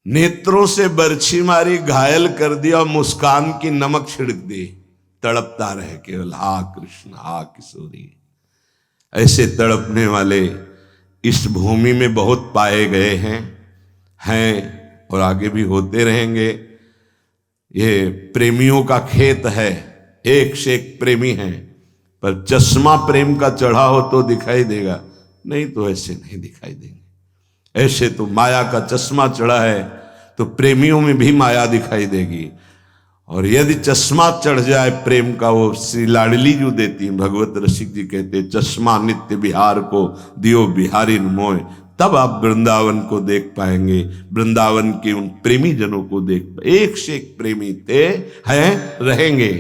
नेत्रों से बरछी मारी, घायल कर दिया, मुस्कान की नमक छिड़क दी, तड़पता रहे केवल हा कृष्ण हा किशोरी। ऐसे तड़पने वाले इस भूमि में बहुत पाए गए हैं और आगे भी होते रहेंगे। ये प्रेमियों का खेत है, एक से एक प्रेमी हैं, पर चश्मा प्रेम का चढ़ा हो तो दिखाई देगा, नहीं तो ऐसे नहीं दिखाई देंगे। ऐसे तो माया का चश्मा चढ़ा है तो प्रेमियों में भी माया दिखाई देगी। और यदि चश्मा चढ़ जाए प्रेम का, वो श्री लाडली जो देती हैं, भगवत रसिक जी कहते, चश्मा नित्य बिहार को दियो बिहारी मोय, तब आप वृंदावन को देख पाएंगे, वृंदावन के उन प्रेमी जनों को देख। एक से एक प्रेमी थे, हैं, रहेंगे।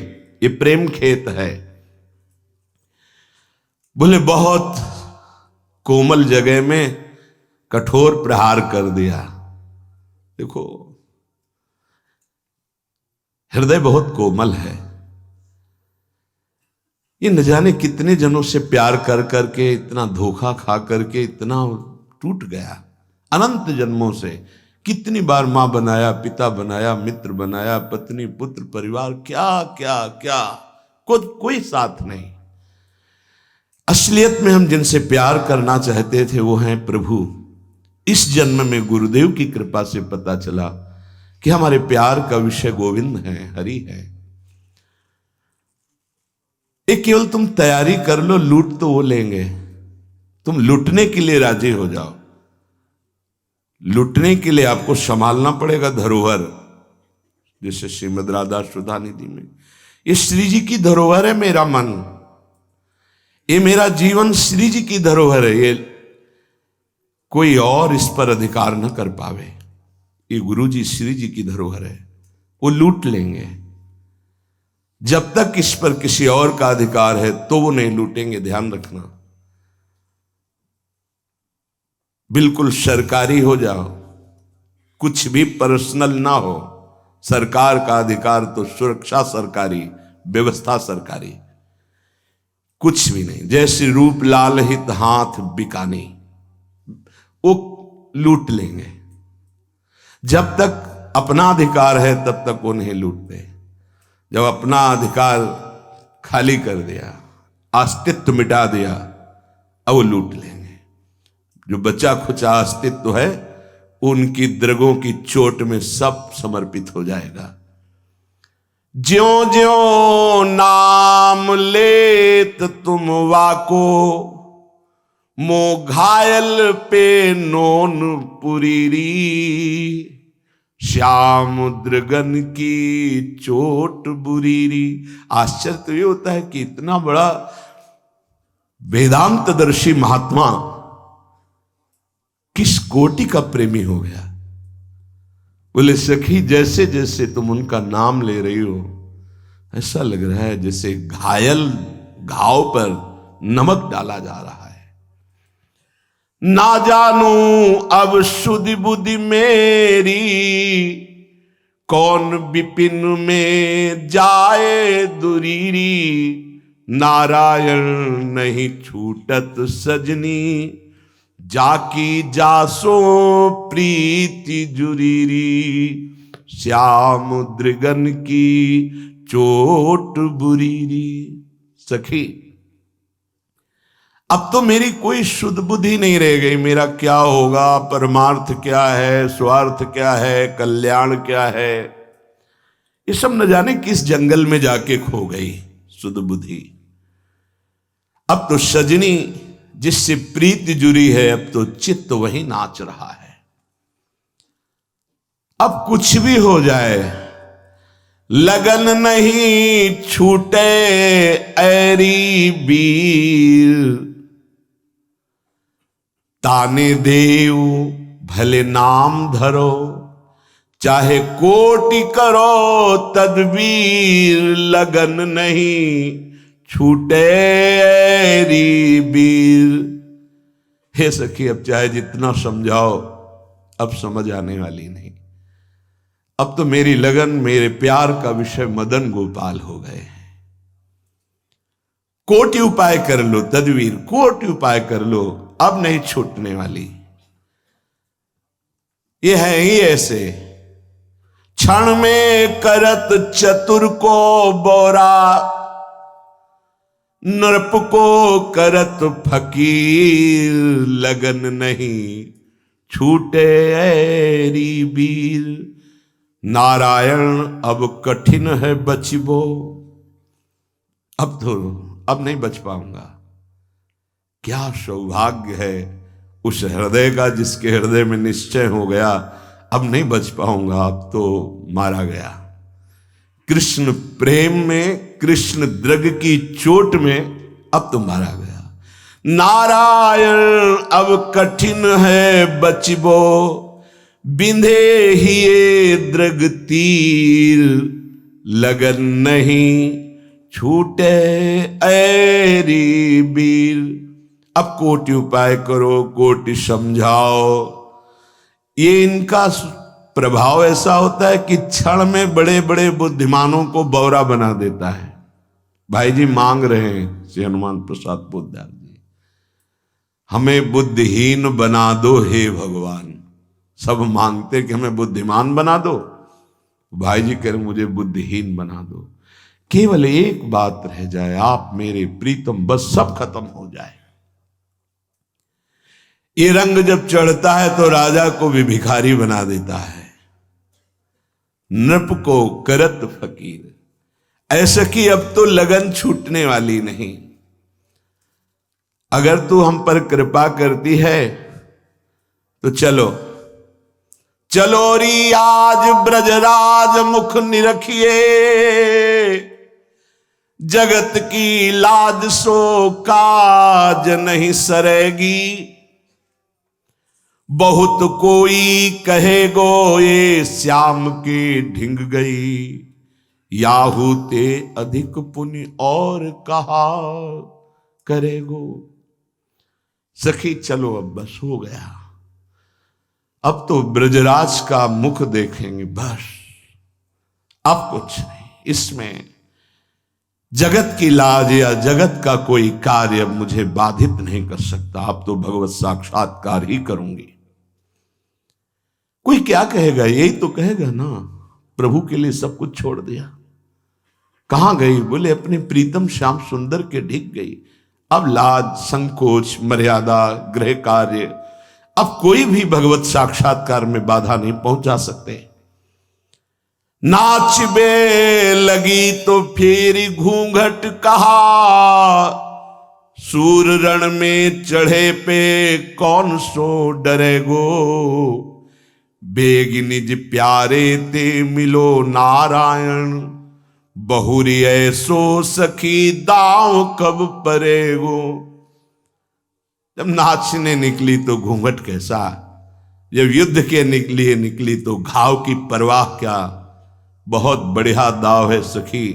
ये प्रेम खेत है। बोले बहुत कोमल जगह में कठोर प्रहार कर दिया। देखो हृदय बहुत कोमल है। ये न जाने कितने जनों से प्यार कर करके, इतना धोखा खा करके इतना टूट गया। अनंत जन्मों से कितनी बार मां बनाया, पिता बनाया, मित्र बनाया, पत्नी पुत्र परिवार, क्या क्या क्या, कोई साथ नहीं। असलियत में हम जिनसे प्यार करना चाहते थे वो हैं प्रभु। इस जन्म में गुरुदेव की कृपा से पता चला कि हमारे प्यार का विषय गोविंद है, हरि है। एक केवल तुम तैयारी कर लो, लूट तो वो लेंगे, तुम लूटने के लिए राजी हो जाओ। लूटने के लिए आपको संभालना पड़ेगा धरोहर। जैसे श्रीमद राधा सुधा निधि में, ये श्री जी की धरोहर है मेरा मन, ये मेरा जीवन श्री जी की धरोहर है, ये कोई और इस पर अधिकार न कर पावे। ये गुरु जी श्री जी की धरोहर है, वो लूट लेंगे। जब तक इस पर किसी और का अधिकार है तो वो नहीं लूटेंगे, ध्यान रखना। बिल्कुल सरकारी हो जाओ, कुछ भी पर्सनल ना हो। सरकार का अधिकार तो सुरक्षा सरकारी, व्यवस्था सरकारी, कुछ भी नहीं। जैसे रूप लाल हित हाथ बिकानी, वो लूट लेंगे। जब तक अपना अधिकार है तब तक वो नहीं लूटते। जब अपना अधिकार खाली कर दिया, अस्तित्व मिटा दिया, अब वो लूट लेंगे। जो बचा खुचा अस्तित्व है उनकी द्रगों की चोट में सब समर्पित हो जाएगा। ज्यों ज्यों नाम लेत तुम वाको, मो घायल पे नोन पुरीरी, श्याम दृगन की चोट बुरीरी। आश्चर्य तो ये होता है कि इतना बड़ा वेदांतदर्शी महात्मा किस कोटि का प्रेमी हो गया। बोले सखी, जैसे जैसे तुम उनका नाम ले रही हो ऐसा लग रहा है जैसे घायल घाव पर नमक डाला जा रहा है। ना जानू अब सुधि बुद्धि मेरी, कौन विपिन में जाए दुरीरी, नारायण नहीं छूटत सजनी, जाकी जासो प्रीति जुरीरी, श्याम दृगन की चोट बुरीरी। सखी अब तो मेरी कोई शुद्ध बुद्धि नहीं रह गई, मेरा क्या होगा, परमार्थ क्या है, स्वार्थ क्या है, कल्याण क्या है, ये सब न जाने किस जंगल में जाके खो गई शुद्ध बुद्धि। अब तो सजनी जिससे प्रीति जुड़ी है, अब तो चित्त वही नाच रहा है। अब कुछ भी हो जाए लगन नहीं छूटे ऐरी वीर, ताने देव भले नाम धरो, चाहे कोटि करो तदबीर, लगन नहीं छूटे ऐरी वीर। हे सखी अब चाहे जितना समझाओ अब समझ आने वाली नहीं। अब तो मेरी लगन, मेरे प्यार का विषय मदन गोपाल हो गए हैं। कोटि उपाय कर लो तदवीर, कोटि उपाय कर लो, अब नहीं छूटने वाली। ये है ही ऐसे, क्षण में करत चतुर को बोरा, नृप को करत फकीर, लगन नहीं छूटे ऐरी वीर, नारायण अब कठिन है बचबो। अब नहीं बच पाऊंगा। क्या सौभाग्य है उस हृदय का जिसके हृदय में निश्चय हो गया अब नहीं बच पाऊंगा, अब तो मारा गया। कृष्ण प्रेम में, कृष्ण द्रग की चोट में अब तो मारा गया। नारायण अब कठिन है बचबो, बिंधे ही ये द्रग तीर, लगन नहीं छूटे ऐरी वीर। अब कोटि उपाय करो, कोटि समझाओ। ये इनका प्रभाव ऐसा होता है कि क्षण में बड़े बड़े बुद्धिमानों को बौरा बना देता है। भाई जी मांग रहे हैं श्री हनुमान प्रसाद पोद्दार जी, हमें बुद्धिहीन बना दो हे भगवान। सब मांगते कि हमें बुद्धिमान बना दो, भाई जी कह रहे मुझे बुद्धिहीन बना दो। केवल एक बात रह जाए, आप मेरे प्रीतम, बस सब खत्म हो जाए। ये रंग जब चढ़ता है तो राजा को भी भिखारी बना देता है, नृप को करत फकीर। ऐसा कि अब तो लगन छूटने वाली नहीं। अगर तू हम पर कृपा करती है तो चलो चलो री आज ब्रजराज मुख निरखिए, जगत की लाज सो काज नहीं सरेगी। बहुत कोई कहेगो ये श्याम की ढिंग गई, याहू ते अधिक पुण्य और कहा करेगो। सखी चलो अब बस हो गया, अब तो ब्रजराज का मुख देखेंगे बस, अब कुछ नहीं। इसमें जगत की लाज या जगत का कोई कार्य मुझे बाधित नहीं कर सकता। अब तो भगवत साक्षात्कार ही करूंगी। कोई क्या कहेगा, यही तो कहेगा ना, प्रभु के लिए सब कुछ छोड़ दिया। कहां गई? बोले अपने प्रीतम श्याम सुंदर के ढिक गई। अब लाज, संकोच, मर्यादा, गृह कार्य, अब कोई भी भगवत साक्षात्कार में बाधा नहीं पहुंचा सकते। नाचबे लगी तो फिर घूंघट कहा, सूर रण में चढ़े पे कौन सो डरेगो। बेग निज प्यारे ते मिलो नारायण, बहुरी ऐसो सखी दांव कब परेगो। जब नाचने निकली तो घूंघट कैसा, जब युद्ध के लिए निकली तो घाव की परवाह क्या। बहुत बढ़िया दाव है सखी,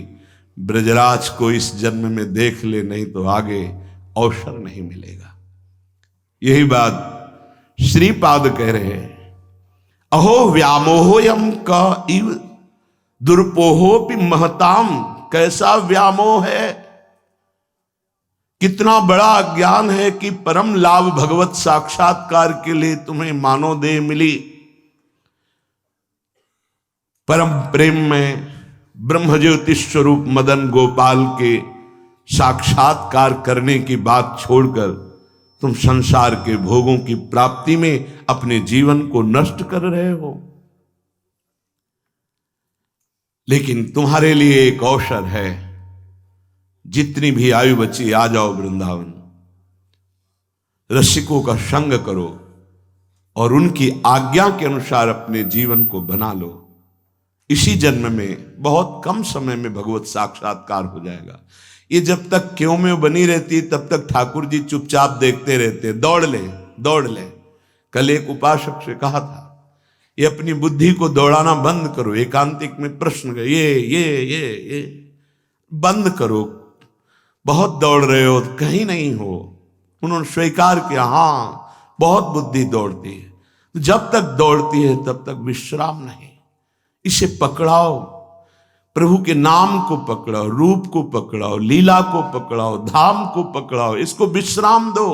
ब्रजराज को इस जन्म में देख ले, नहीं तो आगे अवसर नहीं मिलेगा। यही बात श्रीपाद कह रहे हैं। अहो व्यामोहोयम का इव दुर्पोहो भी महताम। कैसा व्यामोह है, कितना बड़ा अज्ञान है कि परम लाभ भगवत साक्षात्कार के लिए तुम्हें मानव देह मिली। परम प्रेम में ब्रह्म ज्योति स्वरूप मदन गोपाल के साक्षात्कार करने की बात छोड़कर तुम संसार के भोगों की प्राप्ति में अपने जीवन को नष्ट कर रहे हो। लेकिन तुम्हारे लिए एक अवसर है, जितनी भी आयु बची आ जाओ वृंदावन, रसिकों का संग करो और उनकी आज्ञा के अनुसार अपने जीवन को बना लो। इसी जन्म में बहुत कम समय में भगवत साक्षात्कार हो जाएगा। ये जब तक क्यों में बनी रहती तब तक ठाकुर जी चुपचाप देखते रहते, दौड़ ले दौड़ ले। कल एक उपासक से कहा था, ये अपनी बुद्धि को दौड़ाना बंद करो। एकांतिक में प्रश्न ये बंद करो, बहुत दौड़ रहे हो, कहीं नहीं हो। उन्होंने स्वीकार किया, हाँ बहुत बुद्धि दौड़ती है। तो जब तक दौड़ती है तब तक विश्राम नहीं। इसे पकड़ाओ, प्रभु के नाम को पकड़ाओ, रूप को पकड़ाओ, लीला को पकड़ाओ, धाम को पकड़ाओ, इसको विश्राम दो।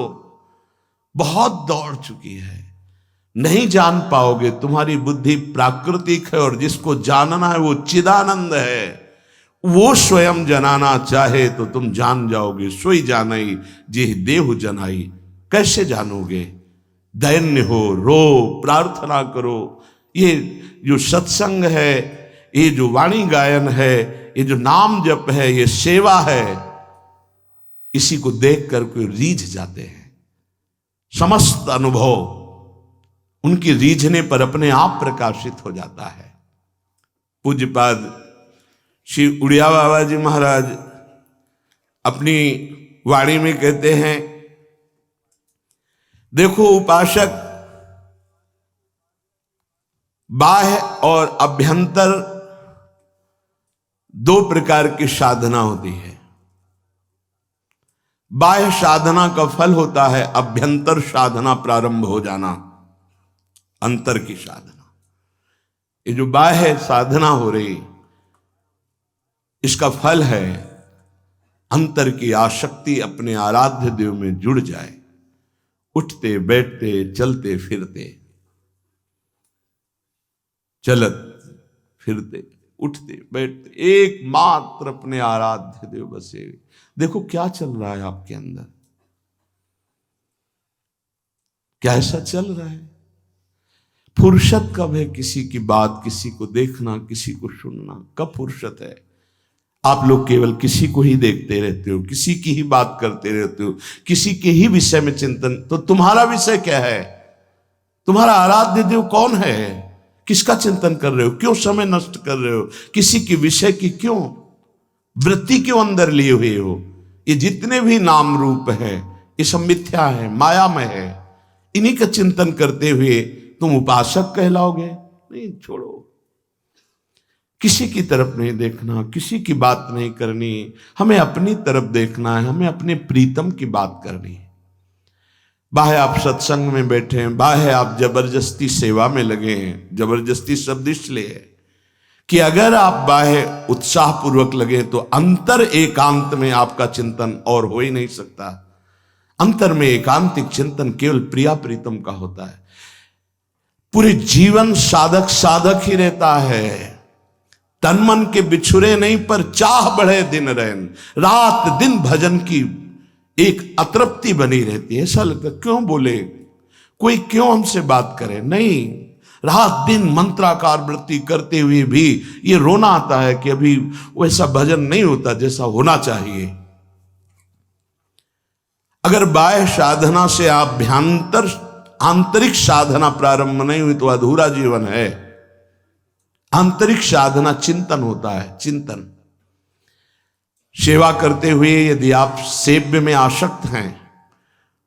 बहुत दौड़ चुकी है, नहीं जान पाओगे। तुम्हारी बुद्धि प्राकृतिक है और जिसको जानना है वो चिदानंद है। वो स्वयं जनाना चाहे तो तुम जान जाओगे। सोई जानई जे देहु जनाई। कैसे जानोगे? दैन्य हो, रो, प्रार्थना करो। ये जो सत्संग है, ये जो वाणी गायन है, ये जो नाम जप है, ये सेवा है, इसी को देख कर कोई रीझ जाते हैं। समस्त अनुभव उनकी रीझने पर अपने आप प्रकाशित हो जाता है। पूज्यपाद श्री उड़िया बाबा जी महाराज अपनी वाणी में कहते हैं, देखो उपासक, बाह्य और अभ्यंतर दो प्रकार की साधना होती है। बाह्य साधना का फल होता है अभ्यंतर साधना प्रारंभ हो जाना, अंतर की साधना। ये जो बाह्य साधना हो रही, इसका फल है अंतर की आसक्ति अपने आराध्य देव में जुड़ जाए। उठते बैठते चलते फिरते, चलत फिरते उठते बैठते एकमात्र अपने आराध्य देव बसे। देखो क्या चल रहा है आपके अंदर, क्या ऐसा चल रहा है? फुर्सत कब है किसी की बात, किसी को देखना, किसी को सुनना? कब फुर्सत है? आप लोग केवल किसी को ही देखते रहते हो, किसी की ही बात करते रहते हो, किसी के ही विषय में चिंतन। तो तुम्हारा विषय क्या है? तुम्हारा आराध्य देव कौन है? किसका चिंतन कर रहे हो? क्यों समय नष्ट कर रहे हो? किसी के विषय की क्यों वृत्ति क्यों अंदर लिए हुए हो? ये जितने भी नाम रूप है ये सब मिथ्या है, मायामय है। इन्हीं का चिंतन करते हुए तुम उपासक कहलाओगे? नहीं, छोड़ो। किसी की तरफ नहीं देखना, किसी की बात नहीं करनी, हमें अपनी तरफ देखना है, हमें अपने प्रीतम की बात करनी है। बाहे आप सत्संग में बैठे हैं, बाहे आप जबरदस्ती सेवा में लगे हैं। जबरदस्ती शब्द इसलिए है कि अगर आप बाहे उत्साह पूर्वक लगे तो अंतर एकांत में आपका चिंतन और हो ही नहीं सकता। अंतर में एकांतिक चिंतन केवल प्रिया प्रीतम का होता है। पूरे जीवन साधक साधक ही रहता है। तन मन के बिछुरे नहीं पर चाह बढ़े दिन रैन। रात दिन भजन की एक अतृप्ति बनी रहती है। ऐसा लगता क्यों बोले, कोई क्यों हमसे बात करे? नहीं, रात दिन मंत्राकार वृत्ति करते हुए भी ये रोना आता है कि अभी वैसा भजन नहीं होता जैसा होना चाहिए। अगर बाह्य साधना से आभ्यंतर आंतरिक साधना प्रारंभ नहीं हुई तो अधूरा जीवन है। आंतरिक साधना चिंतन होता है। चिंतन सेवा करते हुए यदि आप सेव्य में आसक्त हैं,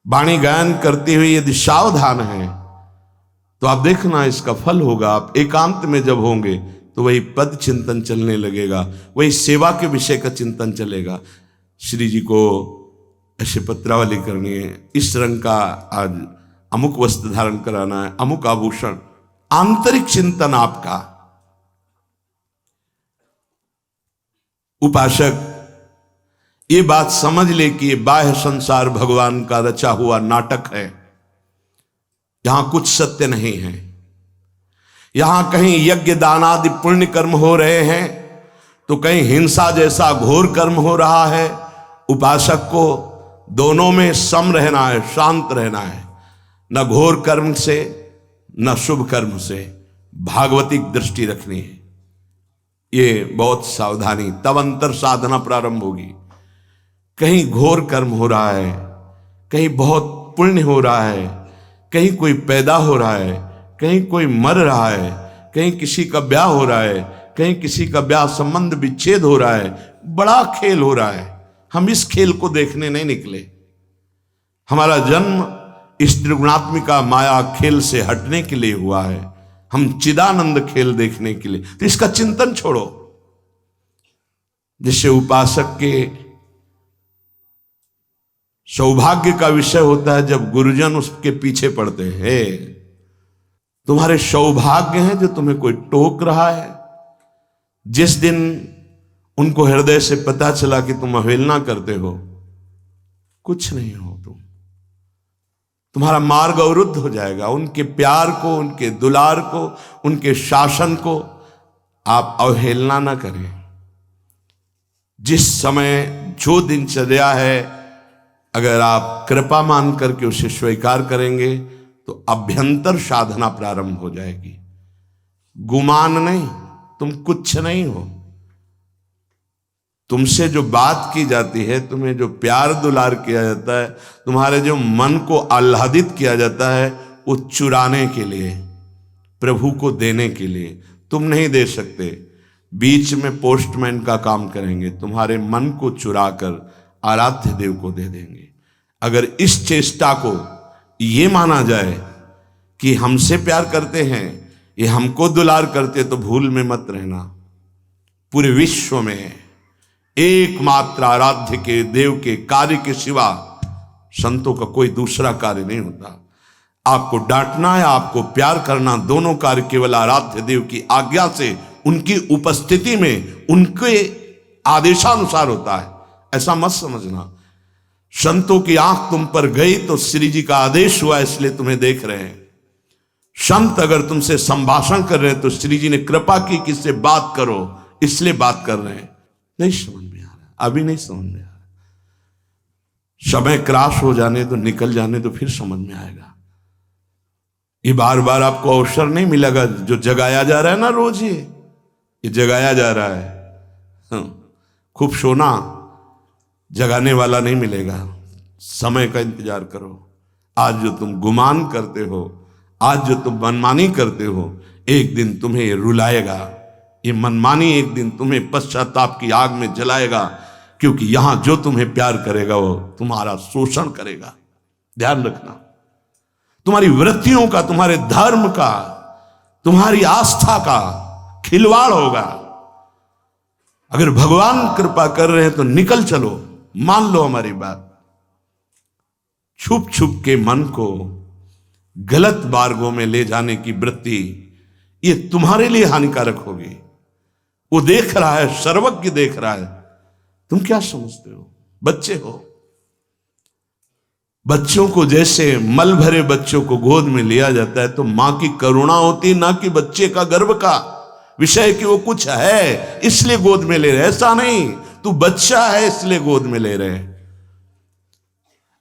वाणी गायन करते हुए यदि सावधान हैं, तो आप देखना इसका फल होगा। आप एकांत में जब होंगे तो वही पद चिंतन चलने लगेगा, वही सेवा के विषय का चिंतन चलेगा। श्री जी को ऐसे पत्रावली करनी है, इस रंग का आज अमुक वस्त्र धारण कराना है, अमुक आभूषण। आंतरिक चिंतन आपका। उपासक ये बात समझ ले कि ये बाह्य संसार भगवान का रचा हुआ नाटक है। यहां कुछ सत्य नहीं है। यहां कहीं यज्ञ दान आदि पुण्य कर्म हो रहे हैं तो कहीं हिंसा जैसा घोर कर्म हो रहा है। उपासक को दोनों में सम रहना है, शांत रहना है, न घोर कर्म से न शुभ कर्म से भागवतिक दृष्टि रखनी है। ये बहुत सावधानी, तब अंतर साधना प्रारंभ होगी। कहीं घोर कर्म हो रहा है, कहीं बहुत पुण्य हो रहा है, कहीं कोई पैदा हो रहा है, कहीं कोई मर रहा है, कहीं किसी का ब्याह हो रहा है, कहीं किसी का ब्याह संबंध विच्छेद हो रहा है। बड़ा खेल हो रहा है। हम इस खेल को देखने नहीं निकले। हमारा जन्म इस त्रिगुणात्मिका माया खेल से हटने के लिए हुआ है। हम चिदानंद खेल देखने के लिए। तो इसका चिंतन छोड़ो। जिससे उपासक के सौभाग्य का विषय होता है जब गुरुजन उसके पीछे पड़ते हैं। तुम्हारे सौभाग्य हैं जो तुम्हें कोई टोक रहा है। जिस दिन उनको हृदय से पता चला कि तुम अवहेलना करते हो, कुछ नहीं हो तुम्हारा मार्ग अवरुद्ध हो जाएगा। उनके प्यार को, उनके दुलार को, उनके शासन को आप अवहेलना ना करें। जिस समय जो दिनचर्या है, अगर आप कृपा मान करके उसे स्वीकार करेंगे तो अभ्यंतर साधना प्रारंभ हो जाएगी। गुमान नहीं, तुम कुछ नहीं हो। तुमसे जो बात की जाती है, तुम्हें जो प्यार दुलार किया जाता है, तुम्हारे जो मन को आह्लादित किया जाता है, वो चुराने के लिए, प्रभु को देने के लिए तुम नहीं दे सकते। बीच में पोस्टमैन का काम करेंगे, तुम्हारे मन को चुराकर आराध्य देव को दे देंगे। अगर इस चेष्टा को ये माना जाए कि हमसे प्यार करते हैं, ये हमको दुलार करते, तो भूल में मत रहना। पूरे विश्व में एकमात्र आराध्य के देव के कार्य के सिवा संतों का कोई दूसरा कार्य नहीं होता। आपको डांटना है, आपको प्यार करना, दोनों कार्य केवल आराध्य देव की आज्ञा से, उनकी उपस्थिति में, उनके आदेशानुसार होता है। ऐसा मत समझना संतों की आंख तुम पर गई तो श्री जी का आदेश हुआ इसलिए तुम्हें देख रहे हैं। संत अगर तुमसे संभाषण कर रहे हैं तो श्री जी ने कृपा की कि इससे बात करो, इसलिए बात कर रहे हैं। नहीं समझ में आ रहा, अभी नहीं समझ में आ रहा। समय क्रॉस हो जाने तो, निकल जाने तो फिर समझ में आएगा। ये बार बार आपको अवसर नहीं मिलेगा। जो जगाया जा रहा है ना रोज, ये जगाया जा रहा है। खूब सोना, जगाने वाला नहीं मिलेगा। समय का इंतजार करो। आज जो तुम गुमान करते हो, आज जो तुम मनमानी करते हो, एक दिन तुम्हें रुलाएगा। ये मनमानी एक दिन तुम्हें पश्चाताप की आग में जलाएगा, क्योंकि यहां जो तुम्हें प्यार करेगा वो तुम्हारा शोषण करेगा। ध्यान रखना, तुम्हारी वृत्तियों का, तुम्हारे धर्म का, तुम्हारी आस्था का खिलवाड़ होगा। अगर भगवान कृपा कर रहे हैं तो निकल चलो, मान लो हमारी बात। छुप छुप के मन को गलत मार्गों में ले जाने की वृत्ति, ये तुम्हारे लिए हानिकारक होगी। वो देख रहा है, सर्वज्ञ देख रहा है। तुम क्या समझते हो? बच्चे हो। बच्चों को जैसे मल भरे बच्चों को गोद में लिया जाता है तो मां की करुणा होती, ना कि बच्चे का गर्व का विषय कि वो कुछ है इसलिए गोद में ले रहे। ऐसा नहीं, तू बच्चा है इसलिए गोद में ले रहे।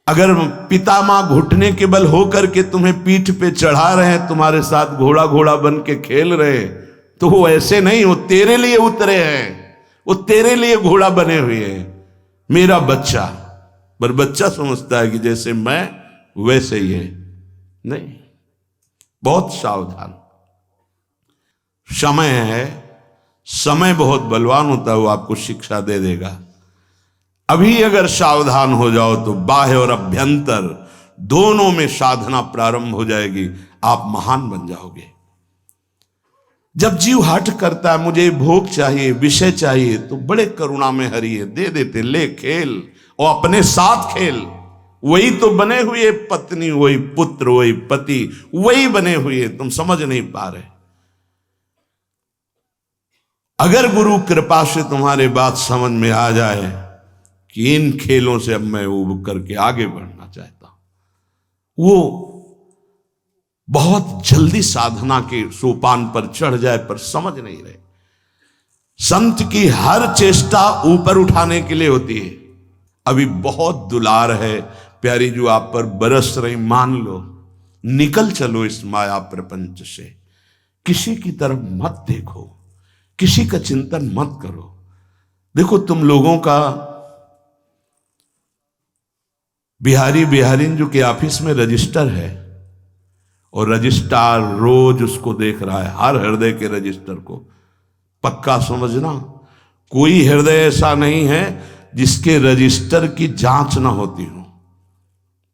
अगर पिता मां घुटने के बल होकर के तुम्हें पीठ पे चढ़ा रहे हैं, तुम्हारे साथ घोड़ा घोड़ा बन के खेल रहे, तो वो ऐसे नहीं, वो तेरे लिए उतरे हैं, वो तेरे लिए घोड़ा बने हुए हैं। मेरा बच्चा, पर बच्चा समझता है कि जैसे मैं वैसे ही है। नहीं, बहुत सावधान। समय है, समय बहुत बलवान होता है, वो आपको शिक्षा दे देगा। अभी अगर सावधान हो जाओ तो बाह्य और अभ्यंतर दोनों में साधना प्रारंभ हो जाएगी, आप महान बन जाओगे। जब जीव हठ करता है, मुझे भोग चाहिए, विषय चाहिए, तो बड़े करुणा में हरि है, दे देते, ले खेल और अपने साथ खेल। वही तो बने हुए पत्नी, वही पुत्र, वही पति, वही बने हुए, तुम समझ नहीं पा रहे। अगर गुरु कृपा से तुम्हारे बात समझ में आ जाए कि इन खेलों से अब मैं उब करके आगे बढ़ना चाहता हूं। वो बहुत जल्दी साधना के सोपान पर चढ़ जाए, पर समझ नहीं रहे। संत की हर चेष्टा ऊपर उठाने के लिए होती है। अभी बहुत दुलार है प्यारी जो आप पर बरस रही, मान लो, निकल चलो इस माया प्रपंच से। किसी की तरफ मत देखो, किसी का चिंतन मत करो। देखो तुम लोगों का बिहारी बिहारीन जो के ऑफिस में रजिस्टर है, और रजिस्ट्रार रोज उसको देख रहा है, हर हृदय के रजिस्टर को। पक्का समझना, कोई हृदय ऐसा नहीं है जिसके रजिस्टर की जांच ना होती हो।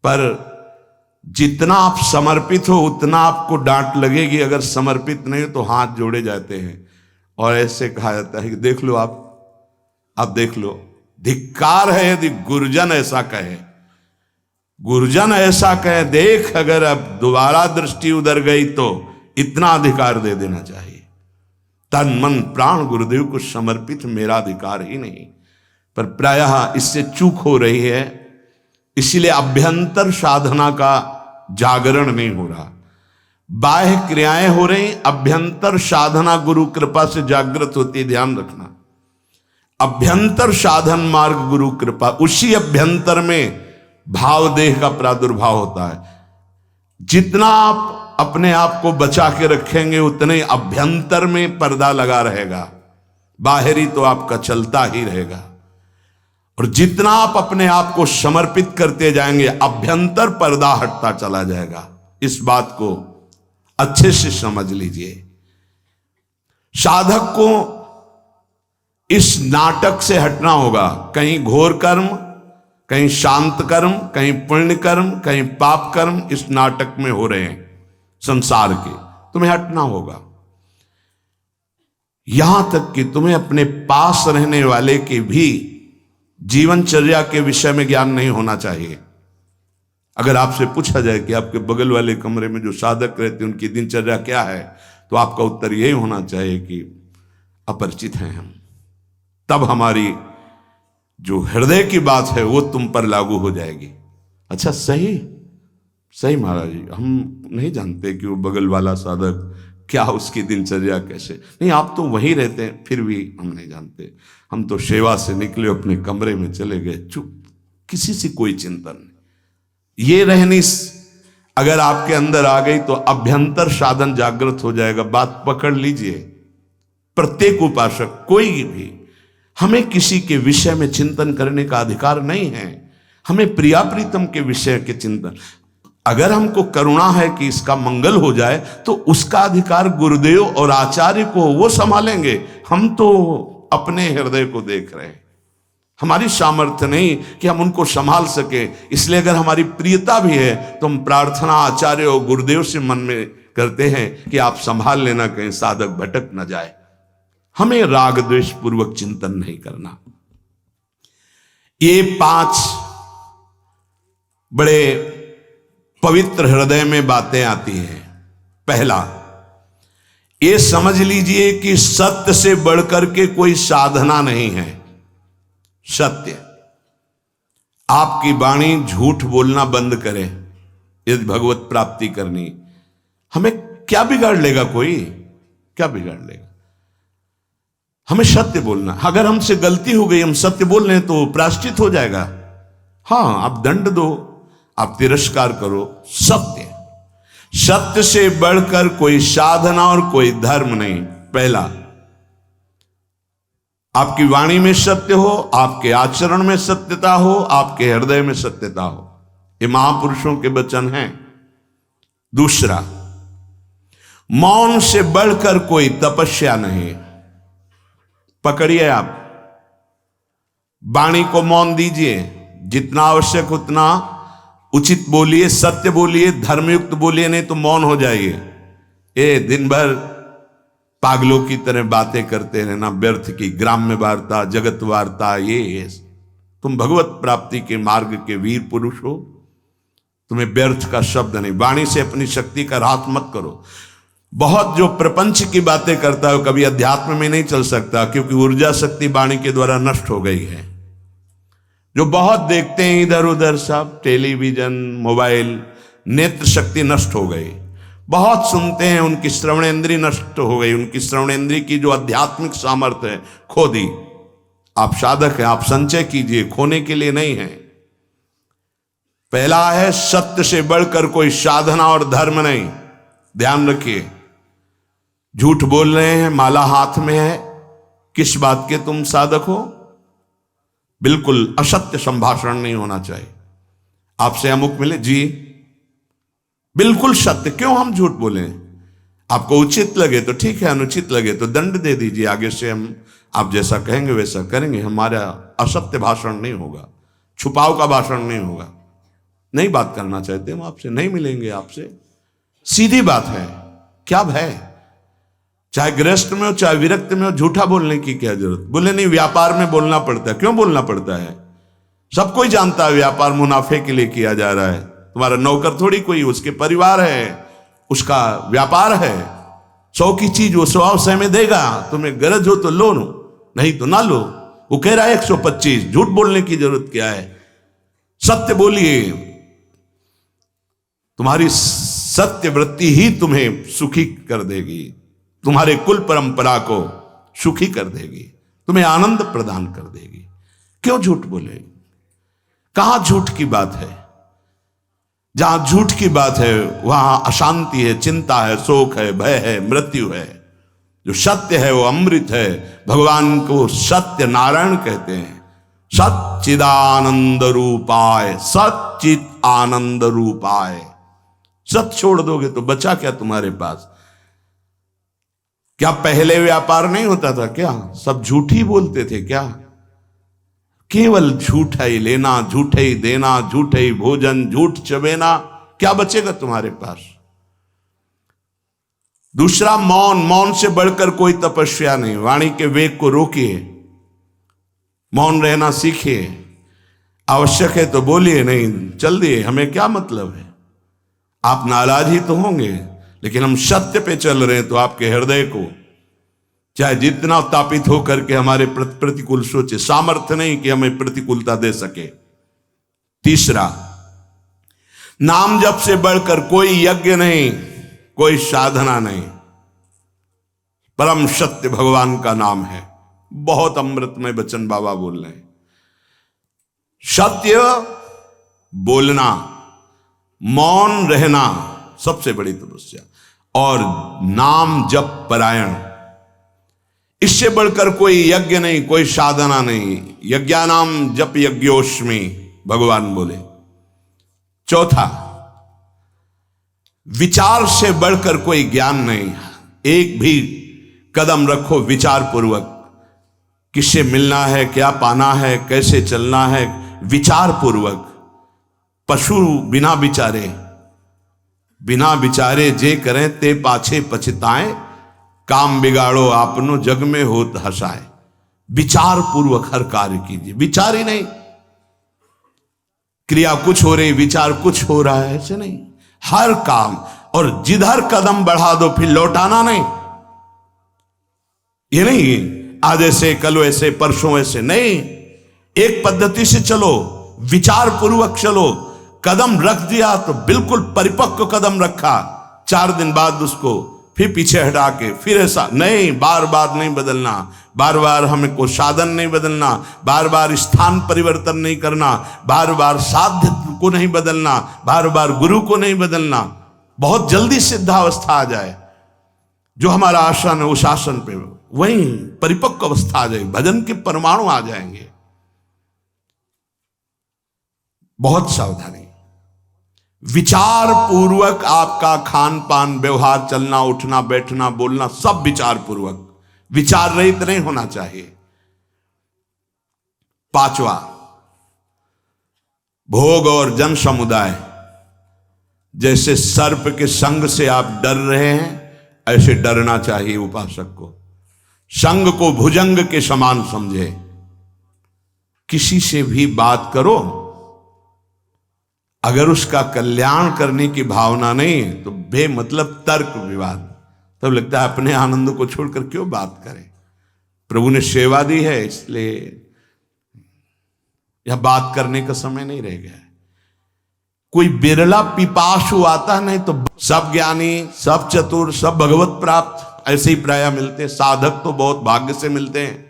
पर जितना आप समर्पित हो उतना आपको डांट लगेगी, अगर समर्पित नहीं हो तो हाथ जोड़े जाते हैं और ऐसे कहा जाता है कि देख लो आप देख लो। धिक्कार है यदि गुरुजन ऐसा कहे, गुरुजन ऐसा कहे, देख अगर अब दोबारा दृष्टि उधर गई तो इतना अधिकार दे देना चाहिए। तन मन प्राण गुरुदेव को समर्पित मेरा अधिकार ही नहीं। पर प्रायः इससे चूक हो रही है, इसीलिए अभ्यंतर साधना का जागरण नहीं हो रहा। बाह्य क्रियाएं हो रही, अभ्यंतर साधना गुरु कृपा से जागृत होती है। ध्यान रखना, अभ्यंतर साधन मार्ग गुरु कृपा, उसी अभ्यंतर में भाव देह का प्रादुर्भाव होता है। जितना आप अपने आप को बचा के रखेंगे उतने अभ्यंतर में पर्दा लगा रहेगा, बाहरी तो आपका चलता ही रहेगा। और जितना आप अपने आप को समर्पित करते जाएंगे अभ्यंतर पर्दा हटता चला जाएगा। इस बात को अच्छे से समझ लीजिए। साधक को इस नाटक से हटना होगा। कहीं घोर कर्म, कहीं शांत कर्म, कहीं पुण्य कर्म, कहीं पाप कर्म इस नाटक में हो रहे हैं संसार के। तुम्हें हटना होगा। यहां तक कि तुम्हें अपने पास रहने वाले के भी जीवनचर्या के विषय में ज्ञान नहीं होना चाहिए। अगर आपसे पूछा जाए कि आपके बगल वाले कमरे में जो साधक रहते हैं उनकी दिनचर्या क्या है, तो आपका उत्तर यही होना चाहिए कि अपरिचित हैं हम। तब हमारी जो हृदय की बात है वो तुम पर लागू हो जाएगी। अच्छा, सही महाराज जी, हम नहीं जानते कि वो बगल वाला साधक क्या, उसकी दिनचर्या कैसे। नहीं, आप तो वहीं रहते हैं, फिर भी हम नहीं जानते। हम तो सेवा से निकले, अपने कमरे में चले गए, चुप, किसी से कोई चिंतन नहीं। ये रहनी अगर आपके अंदर आ गई तो अभ्यंतर साधन जागृत हो जाएगा। बात पकड़ लीजिए। प्रत्येक उपासक, कोई भी, हमें किसी के विषय में चिंतन करने का अधिकार नहीं है। हमें प्रिया प्रीतम के विषय के चिंतन, अगर हमको करुणा है कि इसका मंगल हो जाए तो उसका अधिकार गुरुदेव और आचार्य को, वो संभालेंगे। हम तो अपने हृदय को देख रहे हैं, हमारी सामर्थ्य नहीं कि हम उनको संभाल सके। इसलिए अगर हमारी प्रियता भी है तो हम प्रार्थना आचार्य और गुरुदेव से मन में करते हैं कि आप संभाल लेना, कहीं साधक भटक न जाए। हमें राग द्वेष पूर्वक चिंतन नहीं करना। ये 5 बड़े पवित्र हृदय में बातें आती हैं। पहला, ये समझ लीजिए कि सत्य से बढ़कर के कोई साधना नहीं है। सत्य, आपकी वाणी झूठ बोलना बंद करे यदि भगवत प्राप्ति करनी। हमें क्या बिगाड़ लेगा, कोई क्या बिगाड़ लेगा? हमें सत्य बोलना। अगर हमसे गलती हो गई, हम सत्य बोल रहे हैं तो प्रायश्चित हो जाएगा। हाँ, आप दंड दो, आप तिरस्कार करो। सत्य से बढ़कर कोई साधना और कोई धर्म नहीं। पहला, आपकी वाणी में सत्य हो, आपके आचरण में सत्यता हो, आपके हृदय में सत्यता हो। ये महापुरुषों के वचन हैं। दूसरा, मौन से बढ़कर कोई तपस्या नहीं। पकड़िए, आप वाणी को मौन दीजिए, जितना आवश्यक उतना उचित बोलिए, सत्य बोलिए, धर्मयुक्त बोलिए, नहीं तो मौन हो जाइए। ये दिन भर पागलों की तरह बातें करते रहना, व्यर्थ की ग्राम्य वार्ता, जगत वार्ता। ये तुम भगवत प्राप्ति के मार्ग के वीर पुरुष हो, तुम्हें व्यर्थ का शब्द नहीं। वाणी से अपनी शक्ति का रात मत करो। बहुत जो प्रपंच की बातें करता है कभी अध्यात्म में नहीं चल सकता, क्योंकि ऊर्जा शक्ति वाणी के द्वारा नष्ट हो गई है। जो बहुत देखते हैं इधर उधर सब, टेलीविजन, मोबाइल, नेत्र शक्ति नष्ट हो गई। बहुत सुनते हैं, उनकी श्रवणेंद्रिय नष्ट हो गई, उनकी श्रवणेंद्रिय की जो आध्यात्मिक सामर्थ्य है खो दी। आप साधक हैं, आप संचय कीजिए, खोने के लिए नहीं है। पहला है सत्य से बढ़कर कोई साधना और धर्म नहीं। ध्यान रखिए, झूठ बोल रहे हैं, माला हाथ में है, किस बात के तुम साधक हो? बिल्कुल असत्य संभाषण नहीं होना चाहिए। आपसे अमुक मिले जी, बिल्कुल सत्य, क्यों हम झूठ बोले? आपको उचित लगे तो ठीक है, अनुचित लगे तो दंड दे दीजिए। आगे से हम आप जैसा कहेंगे वैसा करेंगे। हमारा असत्य भाषण नहीं होगा, छुपाव का भाषण नहीं होगा। नहीं बात करना चाहते हम आपसे, नहीं मिलेंगे आपसे, सीधी बात है। क्या भय? चाहे गृहस्थ में हो चाहे विरक्त में हो, झूठा बोलने की क्या जरूरत? बोले नहीं, व्यापार में बोलना पड़ता है। क्यों बोलना पड़ता है? सब कोई जानता है व्यापार मुनाफे के लिए किया जा रहा है। तुम्हारा नौकर थोड़ी कोई, उसके परिवार है, उसका व्यापार है। 100 की चीज वो 100 में देगा, तुम्हें गरज हो तो लो, नहीं तो ना लो। वो कह रहा है 125, झूठ बोलने की जरूरत क्या है? सत्य बोलिए। तुम्हारी सत्य वृत्ति ही तुम्हें सुखी कर देगी, तुम्हारे कुल परंपरा को सुखी कर देगी, तुम्हें आनंद प्रदान कर देगी। क्यों झूठ बोले? कहां झूठ की बात है? जहां झूठ की बात है वहां अशांति है, चिंता है, शोक है, भय है, मृत्यु है। जो सत्य है वो अमृत है। भगवान को सत्य नारायण कहते हैं। सच्चिदानंद रूपाय, सच्चित आनंद रूपाय। सत्य छोड़ दोगे तो बचा क्या तुम्हारे पास? क्या पहले व्यापार नहीं होता था क्या? सब झूठ ही बोलते थे क्या? केवल झूठा ही लेना, झूठे ही देना, झूठे ही भोजन, झूठ चबेना, क्या बचेगा तुम्हारे पास? दूसरा मौन, मौन से बढ़कर कोई तपस्या नहीं। वाणी के वेग को रोकिए, मौन रहना सीखिए। आवश्यक है तो बोलिए, नहीं चल दिए, हमें क्या मतलब है। आप नाराज ही तो होंगे, लेकिन हम सत्य पे चल रहे हैं तो आपके हृदय को चाहे जितना तापित होकर के हमारे प्रतिकूल सोचे, सामर्थ्य नहीं कि हमें प्रतिकूलता दे सके। तीसरा, नाम जप से बढ़कर कोई यज्ञ नहीं, कोई साधना नहीं। परम सत्य भगवान का नाम है। बहुत अमृतमय वचन बाबा बोल रहे हैं। सत्य बोलना, मौन रहना सबसे बड़ी तपस्या, और नाम जप परायण, इससे बढ़कर कोई यज्ञ नहीं, कोई साधना नहीं। यज्ञानाम जप यज्ञोस्मि, भगवान बोले। चौथा, विचार से बढ़कर कोई ज्ञान नहीं। एक भी कदम रखो विचार पूर्वक, किससे मिलना है, क्या पाना है, कैसे चलना है, विचार पूर्वक। पशु बिना विचारे जे करें ते पाछे पछताएं, काम बिगाड़ो आपनो जग में होत हंसाए। विचार पूर्वक हर कार्य कीजिए। विचार ही नहीं, क्रिया कुछ हो रही, विचार कुछ हो रहा है, ऐसे नहीं। हर काम, और जिधर कदम बढ़ा दो फिर लौटाना नहीं। ये नहीं आज ऐसे, कल ऐसे, परसों ऐसे, नहीं। एक पद्धति से चलो, विचार पूर्वक चलो। कदम रख दिया तो बिल्कुल परिपक्व कदम रखा, 4 दिन बाद उसको फिर पीछे हटा के फिर ऐसा नहीं। बार बार नहीं बदलना, बार बार हमें को साधन नहीं बदलना, बार बार स्थान परिवर्तन नहीं करना, बार बार साध्य को नहीं बदलना, बार बार गुरु को नहीं बदलना। बहुत जल्दी सिद्धावस्था आ जाए, जो हमारा आसन है उस आसन पे वहीं परिपक्व अवस्था आ जाएगी, भजन के परमाणु आ जाएंगे। बहुत सावधानी, विचार पूर्वक आपका खान पान, व्यवहार, चलना उठना बैठना बोलना सब विचार पूर्वक, विचार रहित नहीं होना चाहिए। पांचवा, भोग और जन समुदाय। जैसे सर्प के संग से आप डर रहे हैं, ऐसे डरना चाहिए उपासक को। संग को भुजंग के समान समझे। किसी से भी बात करो, अगर उसका कल्याण करने की भावना नहीं तो बेमतलब तर्क विवाद, तब लगता है अपने आनंद को छोड़कर क्यों बात करें। प्रभु ने सेवा दी है इसलिए यह बात करने का समय नहीं रह गया है। कोई बिरला पिपासु आता, नहीं तो सब ज्ञानी, सब चतुर, सब भगवत प्राप्त ऐसे ही प्राय मिलते। साधक तो बहुत भाग्य से मिलते हैं।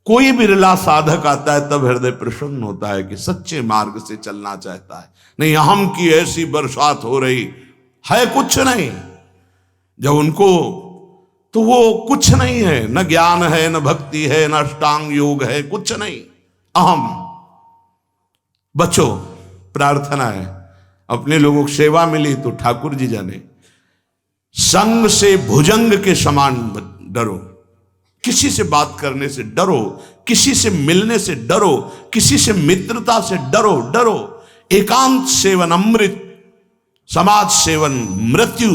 कोई बिरला साधक आता है तब हृदय प्रसन्न होता है कि सच्चे मार्ग से चलना चाहता है। नहीं अहम की ऐसी बरसात हो रही है, कुछ नहीं। जब उनको तो वो कुछ नहीं है, न ज्ञान है, न भक्ति है, न अष्टांग योग है, कुछ नहीं, अहम। बचो, प्रार्थना है। अपने लोगों को सेवा मिली तो ठाकुर जी जाने। संग से भुजंग के समान डरो। किसी से बात करने से डरो, किसी से मिलने से डरो, किसी से मित्रता से डरो। डरो। एकांत सेवन अमृत, समाज सेवन मृत्यु।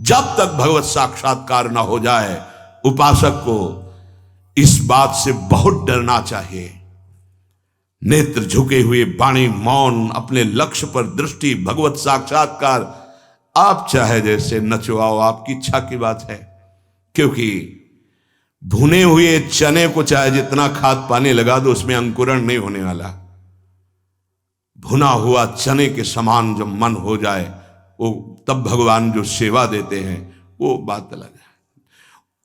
जब तक भगवत साक्षात्कार न हो जाए, उपासक को इस बात से बहुत डरना चाहिए। नेत्र झुके हुए, वाणी मौन, अपने लक्ष्य पर दृष्टि, भगवत साक्षात्कार। आप चाहे जैसे नचवाओ, आपकी इच्छा की बात है। क्योंकि भुने हुए चने को चाहे जितना खाद पानी लगा दो, उसमें अंकुरण नहीं होने वाला। भुना हुआ चने के समान जब मन हो जाए, वो तब भगवान जो सेवा देते हैं वो बात अलग है।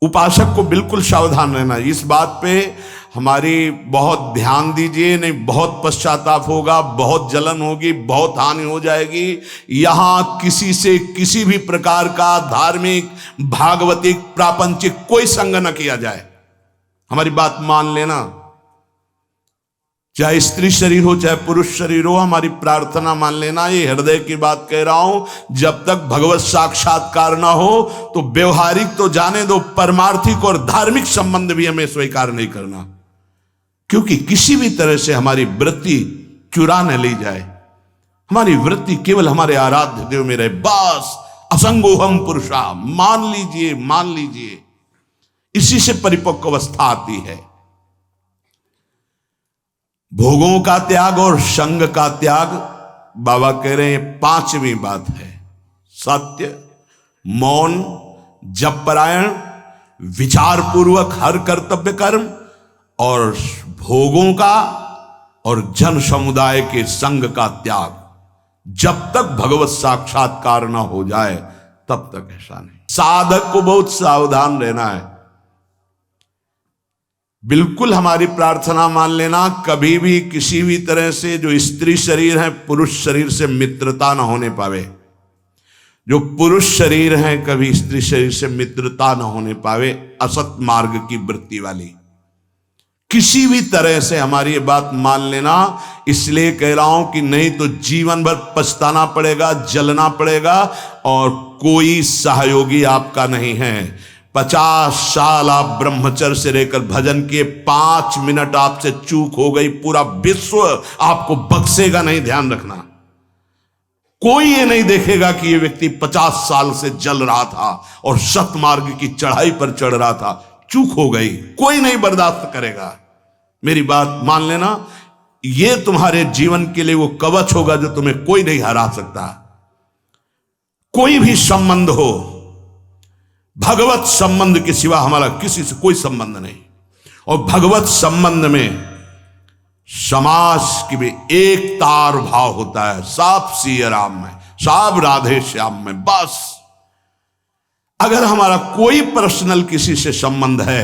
उपासक को बिल्कुल सावधान रहना। इस बात पे हमारी बहुत ध्यान दीजिए, नहीं बहुत पश्चाताप होगा, बहुत जलन होगी, बहुत हानि हो जाएगी। यहां किसी से किसी भी प्रकार का धार्मिक, भागवतिक, प्रापंचिक कोई संग न किया जाए। हमारी बात मान लेना। चाहे स्त्री शरीर हो, चाहे पुरुष शरीर हो, हमारी प्रार्थना मान लेना। ये हृदय की बात कह रहा हूं। जब तक भगवत साक्षात्कार ना हो तो व्यवहारिक तो जाने दो, परमार्थिक और धार्मिक संबंध भी हमें स्वीकार नहीं करना। क्योंकि किसी भी तरह से हमारी वृत्ति चुरा न ली जाए। हमारी वृत्ति केवल हमारे आराध्य देव में रहे, बस। असंगोहम पुरुषा, मान लीजिए, मान लीजिए। इसी से परिपक्व अवस्था आती है। भोगों का त्याग और संग का त्याग, बाबा कह रहे हैं, पांचवी बात है। सत्य, मौन, जपरायण, विचार पूर्वक हर कर्तव्य कर्म, और भोगों का और जन समुदाय के संग का त्याग। जब तक भगवत साक्षात्कार ना हो जाए तब तक ऐसा नहीं। साधक को बहुत सावधान रहना है। बिल्कुल हमारी प्रार्थना मान लेना, कभी भी किसी भी तरह से जो स्त्री शरीर है पुरुष शरीर से मित्रता ना होने पावे। जो पुरुष शरीर है कभी स्त्री शरीर से मित्रता ना होने पावे। असत मार्ग की वृत्ति वाली किसी भी तरह से हमारी ये बात मान लेना। इसलिए कह रहा हूं कि नहीं तो जीवन भर पछताना पड़ेगा, जलना पड़ेगा, और कोई सहयोगी आपका नहीं है। 50 साल आप ब्रह्मचर्य से रहकर भजन किए, 5 मिनट आपसे चूक हो गई, पूरा विश्व आपको बख्शेगा नहीं। ध्यान रखना, कोई ये नहीं देखेगा कि ये व्यक्ति 50 साल से जल रहा था और सतमार्ग की चढ़ाई पर चढ़ रहा था, चूक हो गई। कोई नहीं बर्दाश्त करेगा। मेरी बात मान लेना, ये तुम्हारे जीवन के लिए वो कवच होगा जो तुम्हें कोई नहीं हरा सकता। कोई भी संबंध हो, भगवत संबंध के सिवा हमारा किसी से कोई संबंध नहीं। और भगवत संबंध में समाज की भी एक तार भाव होता है। साफ सिया राम में, साफ राधे श्याम में, बस। अगर हमारा कोई पर्सनल किसी से संबंध है,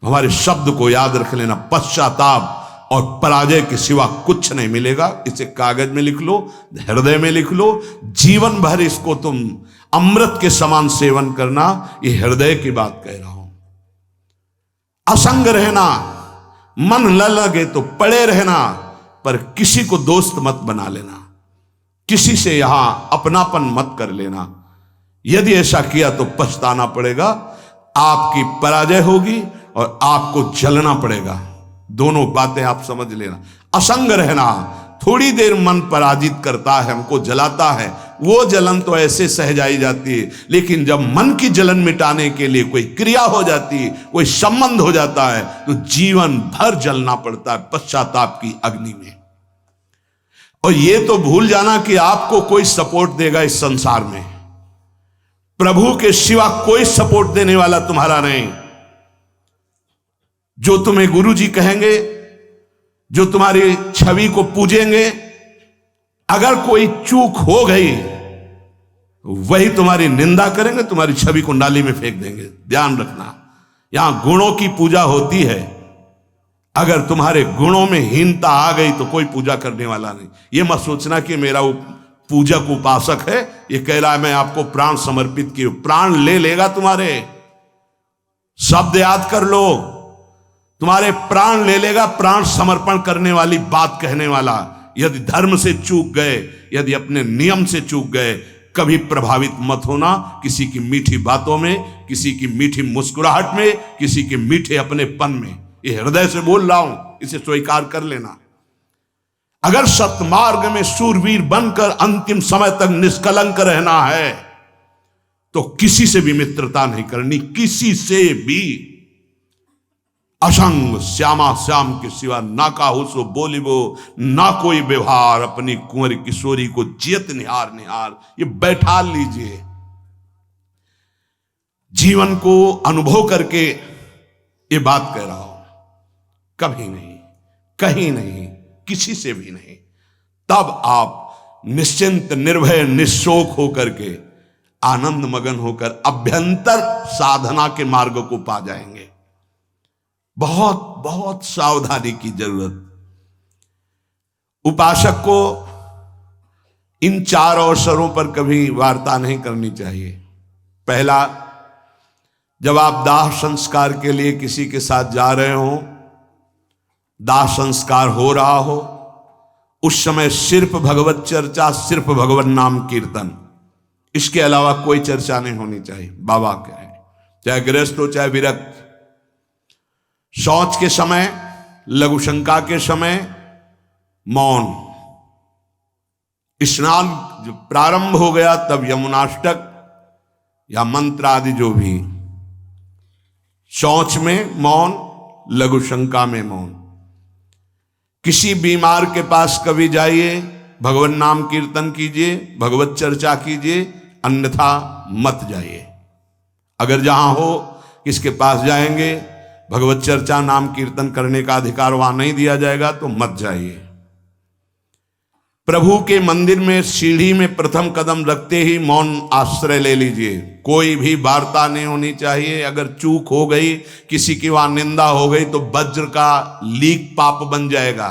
हमारे शब्द को याद रख लेना, पश्चाताप और पराजय के सिवा कुछ नहीं मिलेगा। इसे कागज में लिख लो, हृदय में लिख लो। जीवन भर इसको तुम अमृत के समान सेवन करना। ये हृदय की बात कह रहा हूं। असंग रहना, मन न लगे तो पड़े रहना, पर किसी को दोस्त मत बना लेना। किसी से यहां अपनापन मत कर लेना। यदि ऐसा किया तो पछताना पड़ेगा, आपकी पराजय होगी और आपको जलना पड़ेगा। दोनों बातें आप समझ लेना। असंग रहना, थोड़ी देर मन पराजित करता है, हमको जलाता है, वो जलन तो ऐसे सह जाई जाती है। लेकिन जब मन की जलन मिटाने के लिए कोई क्रिया हो जाती है, कोई संबंध हो जाता है, तो जीवन भर जलना पड़ता है पश्चाताप की अग्नि में। और ये तो भूल जाना कि आपको कोई सपोर्ट देगा इस संसार में। प्रभु के सिवा कोई सपोर्ट देने वाला तुम्हारा नहीं। जो तुम्हें गुरु जी कहेंगे, जो तुम्हारी छवि को पूजेंगे, अगर कोई चूक हो गई वही तुम्हारी निंदा करेंगे, तुम्हारी छवि को नाली में फेंक देंगे। ध्यान रखना, यहां गुणों की पूजा होती है। अगर तुम्हारे गुणों में हीनता आ गई तो कोई पूजा करने वाला नहीं। ये मत सोचना कि मेरा पूजक उपासक है, ये कह रहा है मैं आपको प्राण समर्पित किए। प्राण ले लेगा तुम्हारे। शब्द याद कर लो, तुम्हारे प्राण ले लेगा प्राण समर्पण करने वाली बात कहने वाला। यदि धर्म से चूक गए, यदि अपने नियम से चूक गए, कभी प्रभावित मत होना किसी की मीठी बातों में, किसी की मीठी मुस्कुराहट में, किसी के मीठे अपनेपन में। ये हृदय से बोल रहा हूं, इसे स्वीकार कर लेना। अगर सत्मार्ग में शूरवीर बनकर अंतिम समय तक निष्कलंक रहना है तो किसी से भी मित्रता नहीं करनी, किसी से भी। असंग श्यामा श्याम के सिवा ना काहू सो बोलिबो, ना कोई व्यवहार, अपनी कुंवर किशोरी को जियत निहार निहार। ये बैठा लीजिए, जीवन को अनुभव करके ये बात कह रहा हूं। कभी नहीं, कहीं नहीं, किसी से भी नहीं। तब आप निश्चिंत, निर्भय, निशोक होकर के, आनंद मगन होकर अभ्यंतर साधना के मार्ग को पा जाएंगे। बहुत बहुत सावधानी की जरूरत। उपासक को इन 4 अवसरों पर कभी वार्ता नहीं करनी चाहिए। पहला, जब आप दाह संस्कार के लिए किसी के साथ जा रहे हो, दाह संस्कार हो रहा हो, उस समय सिर्फ भगवत चर्चा, सिर्फ भगवत नाम कीर्तन, इसके अलावा कोई चर्चा नहीं होनी चाहिए। बाबा कहे, चाहे गृहस्थ हो चाहे विरक्त। शौच के समय, लघु शंका के समय मौन। स्नान जो प्रारंभ हो गया तब यमुनाष्टक या मंत्र आदि जो भी, शौच में मौन, लघु शंका में मौन। किसी बीमार के पास कभी जाइए, भगवत नाम कीर्तन कीजिए, भगवत चर्चा कीजिए, अन्यथा मत जाइए। अगर जहां हो किसके पास जाएंगे, भगवत चर्चा नाम कीर्तन करने का अधिकार वहां नहीं दिया जाएगा तो मत जाइए। प्रभु के मंदिर में सीढ़ी में प्रथम कदम रखते ही मौन आश्रय ले लीजिए। कोई भी वार्ता नहीं होनी चाहिए। अगर चूक हो गई, किसी की वहां निंदा हो गई तो वज्र का लीक पाप बन जाएगा।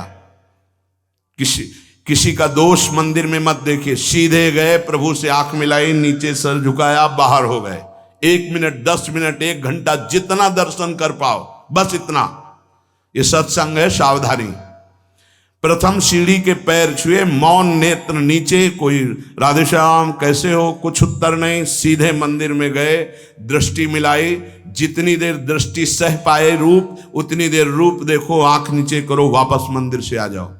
किसी का दोष मंदिर में मत देखिए। सीधे गए, प्रभु से आंख मिलाई, नीचे सर झुकाया, बाहर हो गए। 1 मिनट, 10 मिनट, 1 घंटा, जितना दर्शन कर पाओ, बस इतना। ये सत्संग है, सावधानी। प्रथम सीढ़ी के पैर छुए, मौन, नेत्र नीचे। कोई राधे श्याम कैसे हो, कुछ उत्तर नहीं। सीधे मंदिर में गए, दृष्टि मिलाई। जितनी देर दृष्टि सह पाए रूप, उतनी देर रूप देखो, आंख नीचे करो, वापस मंदिर से आ जाओ।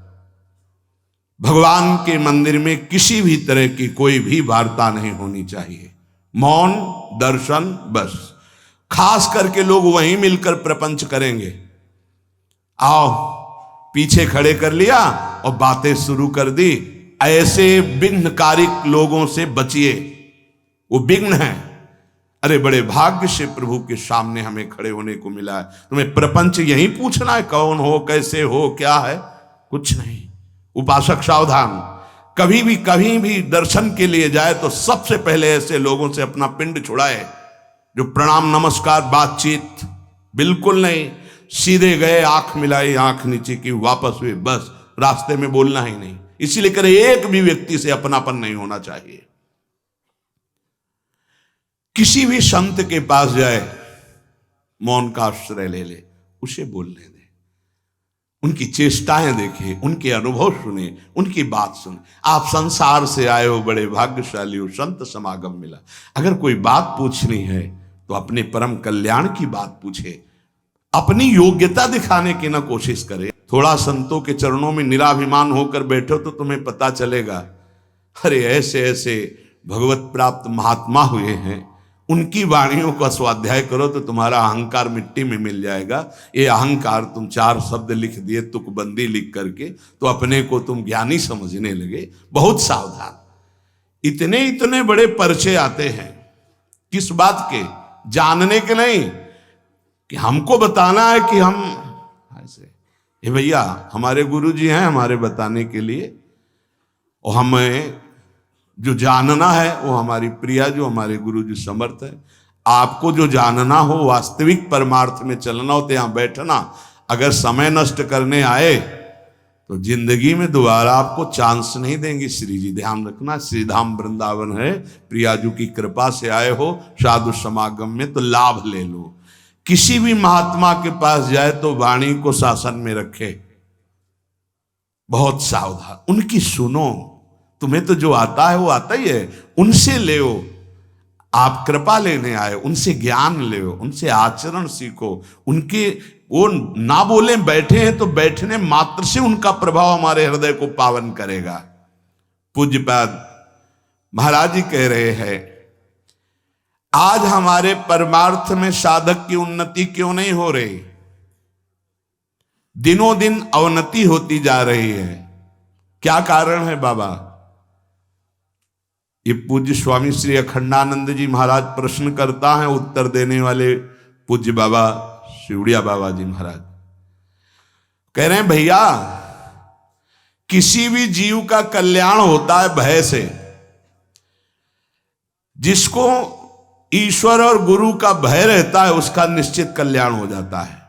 भगवान के मंदिर में किसी भी तरह की कोई भी वार्ता नहीं होनी चाहिए। मौन, दर्शन, बस। खास करके लोग वहीं मिलकर प्रपंच करेंगे। आओ, पीछे खड़े कर लिया और बातें शुरू कर दी। ऐसे विघ्नकारी लोगों से बचिए, वो विघ्न है। अरे बड़े भाग्य से प्रभु के सामने हमें खड़े होने को मिला है। तुम्हें प्रपंच यही पूछना है, कौन हो, कैसे हो, क्या है, कुछ नहीं। उपासक सावधान, कभी भी दर्शन के लिए जाए तो सबसे पहले ऐसे लोगों से अपना पिंड छुड़ाए जो प्रणाम नमस्कार बातचीत बिल्कुल नहीं। सीधे गए, आंख मिलाई, आंख नीचे की, वापस हुए, बस। रास्ते में बोलना ही नहीं। इसीलिए करे, एक भी व्यक्ति से अपनापन नहीं होना चाहिए। किसी भी संत के पास जाए, मौन का आश्रय ले ले, उसे बोलने दे। उनकी चेष्टाएं देखे, उनके अनुभव सुने, उनकी बात सुने। आप संसार से आए हो, बड़े भाग्यशाली हो, संत समागम मिला। अगर कोई बात पूछनी है तो अपने परम कल्याण की बात पूछे। अपनी योग्यता दिखाने की ना कोशिश करे। थोड़ा संतों के चरणों में निराभिमान होकर बैठो तो तुम्हें पता चलेगा, अरे ऐसे ऐसे भगवत प्राप्त महात्मा हुए हैं, उनकी वाणियों का स्वाध्याय करो तो तुम्हारा अहंकार मिट्टी में मिल जाएगा। ये अहंकार, तुम 4 शब्द लिख दिए तुकबंदी लिख करके तो अपने को तुम ज्ञानी समझने लगे। बहुत सावधान। इतने बड़े पर्चे आते हैं, किस बात के? जानने के नहीं, कि हमको बताना है कि हम ऐसे। ये भैया हमारे गुरु जी हैं हमारे बताने के लिए, और हमें जो जानना है वो हमारी प्रिया जो हमारे गुरु जी समर्थ है। आपको जो जानना हो, वास्तविक परमार्थ में चलना हो तो यहां बैठना। अगर समय नष्ट करने आए तो जिंदगी में दोबारा आपको चांस नहीं देंगे श्री जी, ध्यान रखना। श्रीधाम वृंदावन है, प्रियाजू की कृपा से आए हो साधु समागम में तो लाभ ले लो। किसी भी महात्मा के पास जाए तो वाणी को शासन में रखे, बहुत सावधान, उनकी सुनो। तुम्हें तो जो आता है वो आता ही है, उनसे ले। आप कृपा लेने आए, उनसे ज्ञान ले, उनसे आचरण सीखो। उनके वो ना बोले बैठे हैं तो बैठने मात्र से उनका प्रभाव हमारे हृदय को पावन करेगा। पूज्यपाद महाराज जी कह रहे हैं, आज हमारे परमार्थ में साधक की उन्नति क्यों नहीं हो रही? दिनों दिन अवनति होती जा रही है। क्या कारण है बाबा? ये पूज्य स्वामी श्री अखंडानंद जी महाराज प्रश्न करता है, उत्तर देने वाले पूज्य बाबा शिवड़िया बाबा जी महाराज कह रहे हैं, भैया किसी भी जीव का कल्याण होता है भय से। जिसको ईश्वर और गुरु का भय रहता है उसका निश्चित कल्याण हो जाता है।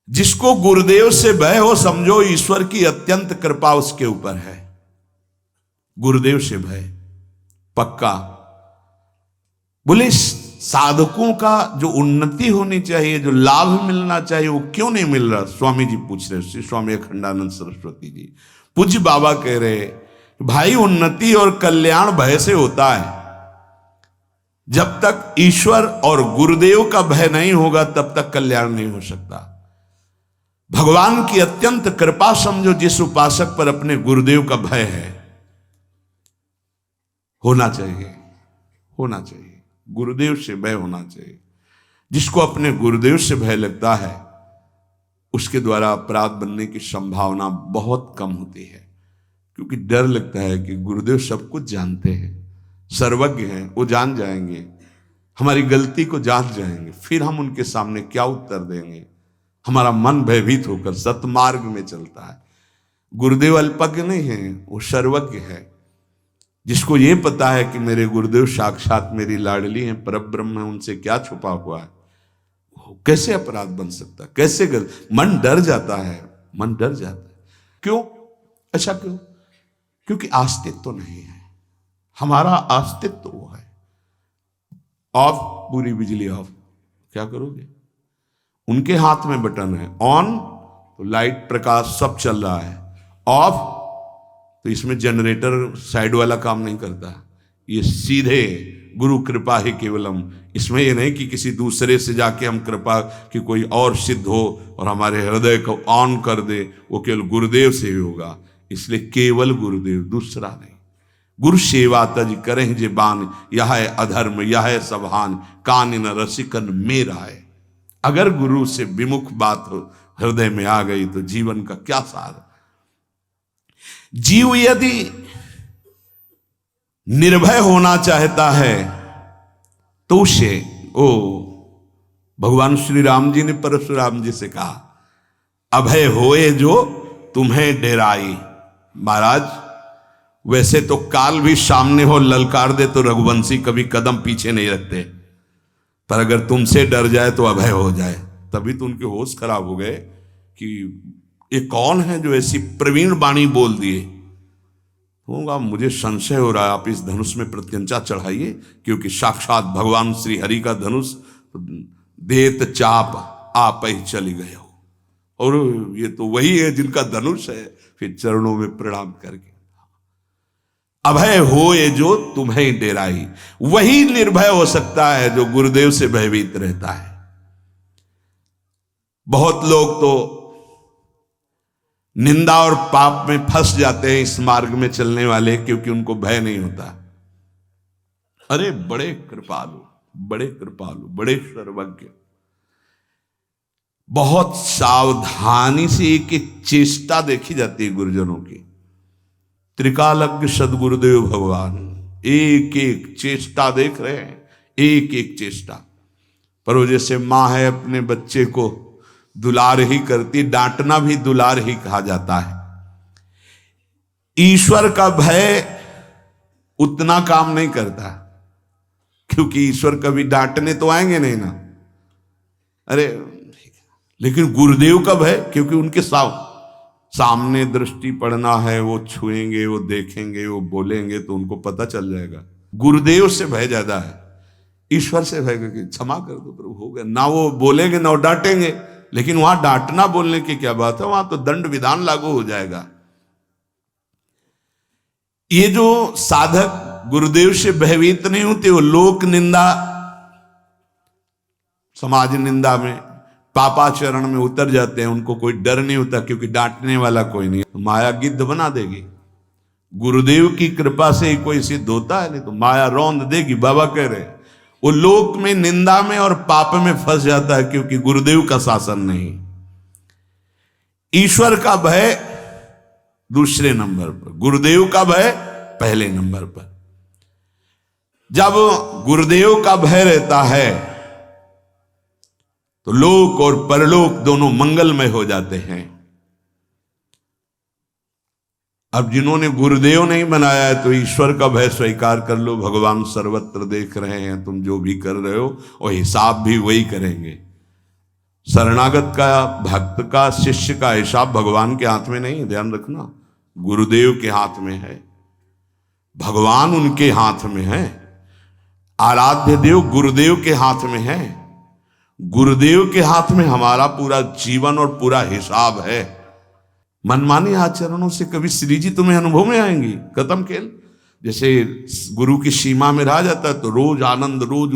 जिसको गुरुदेव से भय हो, समझो ईश्वर की अत्यंत कृपा उसके ऊपर है। गुरुदेव से भय पक्का। बोले साधकों का जो उन्नति होनी चाहिए, जो लाभ मिलना चाहिए, वो क्यों नहीं मिल रहा? स्वामी जी पूछ रहे, श्री स्वामी अखंडानंद सरस्वती जी पूज्य बाबा कह रहे, भाई उन्नति और कल्याण भय से होता है। जब तक ईश्वर और गुरुदेव का भय नहीं होगा तब तक कल्याण नहीं हो सकता। भगवान की अत्यंत कृपा समझो, जिस उपासक पर अपने गुरुदेव का भय है, होना चाहिए, होना चाहिए। गुरुदेव से भय होना चाहिए। जिसको अपने गुरुदेव से भय लगता है उसके द्वारा अपराध बनने की संभावना बहुत कम होती है, क्योंकि डर लगता है कि गुरुदेव सब कुछ जानते हैं, सर्वज्ञ हैं, वो जान जाएंगे, हमारी गलती को जान जाएंगे, फिर हम उनके सामने क्या उत्तर देंगे। हमारा मन भयभीत होकर सतमार्ग में चलता है। गुरुदेव अल्पज्ञ नहीं है, वो सर्वज्ञ है। जिसको ये पता है कि मेरे गुरुदेव साक्षात मेरी लाडली हैं, परब्रह्म है, उनसे क्या छुपा हुआ है, कैसे अपराध बन सकता, कैसे मन डर जाता है, मन डर जाता है। क्यों? ऐसा क्यों? क्योंकि अस्तित्व तो नहीं है। हमारा अस्तित्व तो वो है। ऑफ, पूरी बिजली ऑफ, क्या करोगे? उनके हाथ में बटन है, ऑन तो लाइट प्रकाश सब चल रहा है, ऑफ तो इसमें जनरेटर साइड वाला काम नहीं करता। ये सीधे गुरु कृपा ही केवलम। इसमें ये नहीं कि किसी दूसरे से जाके हम कृपा कि कोई और सिद्ध हो और हमारे हृदय को ऑन कर दे, वो केवल गुरुदेव से ही होगा। इसलिए केवल गुरुदेव, दूसरा नहीं। गुरु सेवा तज करें जे बान, यह है अधर्म यह है सभान, कान न रसिकन मेरा है। अगर गुरु से विमुख बात हृदय में आ गई तो जीवन का क्या सार। जीव यदि निर्भय होना चाहता है तो उसे भगवान श्री राम जी ने परशुराम जी से कहा, अभय होए जो तुम्हें डेराई। महाराज वैसे तो काल भी सामने हो ललकार दे तो रघुवंशी कभी कदम पीछे नहीं रखते, पर अगर तुमसे डर जाए तो अभय हो जाए। तभी तो उनके होश खराब हो गए कि ये कौन है जो ऐसी प्रवीण वाणी बोल दिए। होगा, मुझे संशय हो रहा है, आप इस धनुष में प्रत्यंचा चढ़ाइए, क्योंकि साक्षात भगवान श्री हरि का धनुष देत चाप आप ही चली गए हो, और ये तो वही है जिनका धनुष है। फिर चरणों में प्रणाम करके, अभय हो ये जो तुम्हें डेराई। वही निर्भय हो सकता है जो गुरुदेव से भयभीत रहता है। बहुत लोग तो निंदा और पाप में फंस जाते हैं इस मार्ग में चलने वाले, क्योंकि उनको भय नहीं होता। अरे बड़े कृपालु, बड़े कृपालु, बड़े सर्वज्ञ, बहुत सावधानी से एक एक चेष्टा देखी जाती है गुरुजनों की। त्रिकालज्ञ सदगुरुदेव भगवान एक एक चेष्टा देख रहे हैं, एक एक चेष्टा। पर वो जैसे माँ है अपने बच्चे को दुलार ही करती, डांटना भी दुलार ही कहा जाता है। ईश्वर का भय उतना काम नहीं करता, क्योंकि ईश्वर कभी डांटने तो आएंगे नहीं ना। अरे लेकिन गुरुदेव का भय, क्योंकि उनके सामने दृष्टि पड़ना है, वो छुएंगे, वो देखेंगे, वो बोलेंगे तो उनको पता चल जाएगा। गुरुदेव से भय ज्यादा है, ईश्वर से भय कि क्षमा कर दो प्रभु, हो गया ना। वो बोलेंगे ना वो डांटेंगे, लेकिन वहां डांटना बोलने की क्या बात है, वहां तो दंड विधान लागू हो जाएगा। ये जो साधक गुरुदेव से भयभीत नहीं होते, वो लोक निंदा, समाज निंदा में, पापाचरण में उतर जाते हैं। उनको कोई डर नहीं होता, क्योंकि डांटने वाला कोई नहीं। माया गिद्ध बना देगी। गुरुदेव की कृपा से ही कोई सिद्ध होता है, नहीं तो माया रौंद देगी। बाबा कह रहे वो लोक में, निंदा में और पाप में फंस जाता है, क्योंकि गुरुदेव का शासन नहीं। ईश्वर का भय दूसरे नंबर पर, गुरुदेव का भय पहले नंबर पर। जब गुरुदेव का भय रहता है तो लोक और परलोक दोनों मंगलमय हो जाते हैं। अब जिन्होंने गुरुदेव नहीं बनाया है तो ईश्वर का भय स्वीकार कर लो। भगवान सर्वत्र देख रहे हैं, तुम जो भी कर रहे हो और हिसाब भी वही करेंगे। शरणागत का, भक्त का, शिष्य का हिसाब भगवान के हाथ में नहीं, ध्यान रखना, गुरुदेव के हाथ में है। भगवान उनके हाथ में है, आराध्य देव गुरुदेव के हाथ में है। गुरुदेव के हाथ में हमारा पूरा जीवन और पूरा हिसाब है। मनमानी आचरणों से कभी श्री जी तुम्हें अनुभव में आएंगी, खत्म खेल। जैसे गुरु की सीमा में रहा जाता है तो रोज आनंद, रोज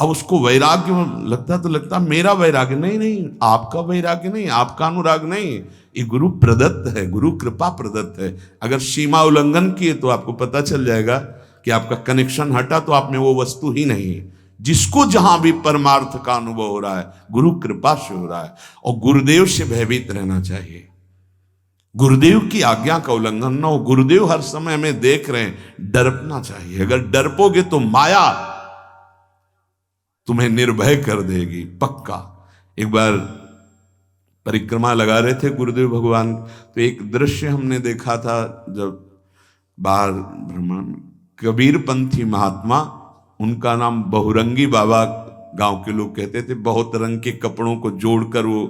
अब उसको वैराग्य लगता तो लगता मेरा वैराग्य नहीं, नहीं आपका वैराग्य नहीं, आपका अनुराग नहीं, ये गुरु प्रदत्त है, गुरु कृपा प्रदत्त है। अगर सीमा उल्लंघन किए तो आपको पता चल जाएगा कि आपका कनेक्शन हटा तो आप में वो वस्तु ही नहीं है। जिसको जहां भी परमार्थ का अनुभव हो रहा है गुरु कृपा से हो रहा है, और गुरुदेव से भयभीत रहना चाहिए। गुरुदेव की आज्ञा का उल्लंघन न हो। गुरुदेव हर समय हमें देख रहे हैं, डरना चाहिए। अगर डरपोगे तो माया तुम्हें निर्भय कर देगी, पक्का। एक बार परिक्रमा लगा रहे थे गुरुदेव भगवान, तो एक दृश्य हमने देखा था। जब बाहर भ्रमण, कबीरपंथी महात्मा, उनका नाम बहुरंगी बाबा गांव के लोग कहते थे। बहुत रंग के कपड़ों को जोड़कर वो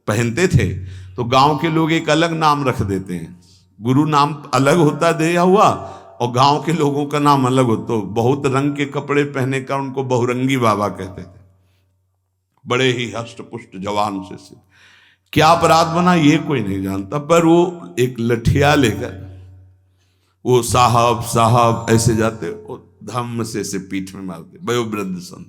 पहनते थे, तो गांव के लोग एक अलग नाम रख देते हैं। गुरु नाम अलग होता दिया हुआ और गांव के लोगों का नाम अलग हो, तो बहुत रंग के कपड़े पहने का उनको बहुरंगी बाबा कहते थे। बड़े ही हष्ट पुष्ट जवान से। क्या अपराध बना ये कोई नहीं जानता, पर वो एक लठिया लेकर वो साहब साहब ऐसे जाते और धम्म से पीठ में मारते। वयोवृद्ध संत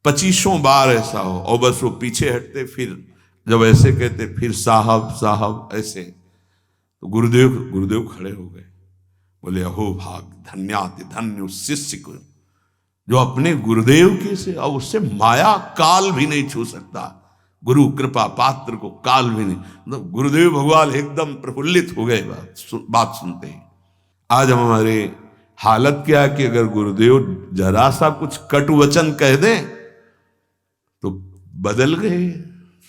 25 बार ऐसा हो, और बस वो पीछे हटते, फिर जब ऐसे कहते फिर साहब साहब ऐसे, तो गुरुदेव खड़े हो गए, बोले अहो भाग, धन्याति धन्य उस शिष्य को जो अपने गुरुदेव के से, और उससे माया काल भी नहीं छू सकता। गुरु कृपा पात्र को काल भी नहीं। मतलब गुरुदेव भगवान एकदम प्रफुल्लित हो गए बात सुनते ही। आज हमारे हालत क्या है कि अगर गुरुदेव जरा सा कुछ कट वचन कह दें तो बदल गए,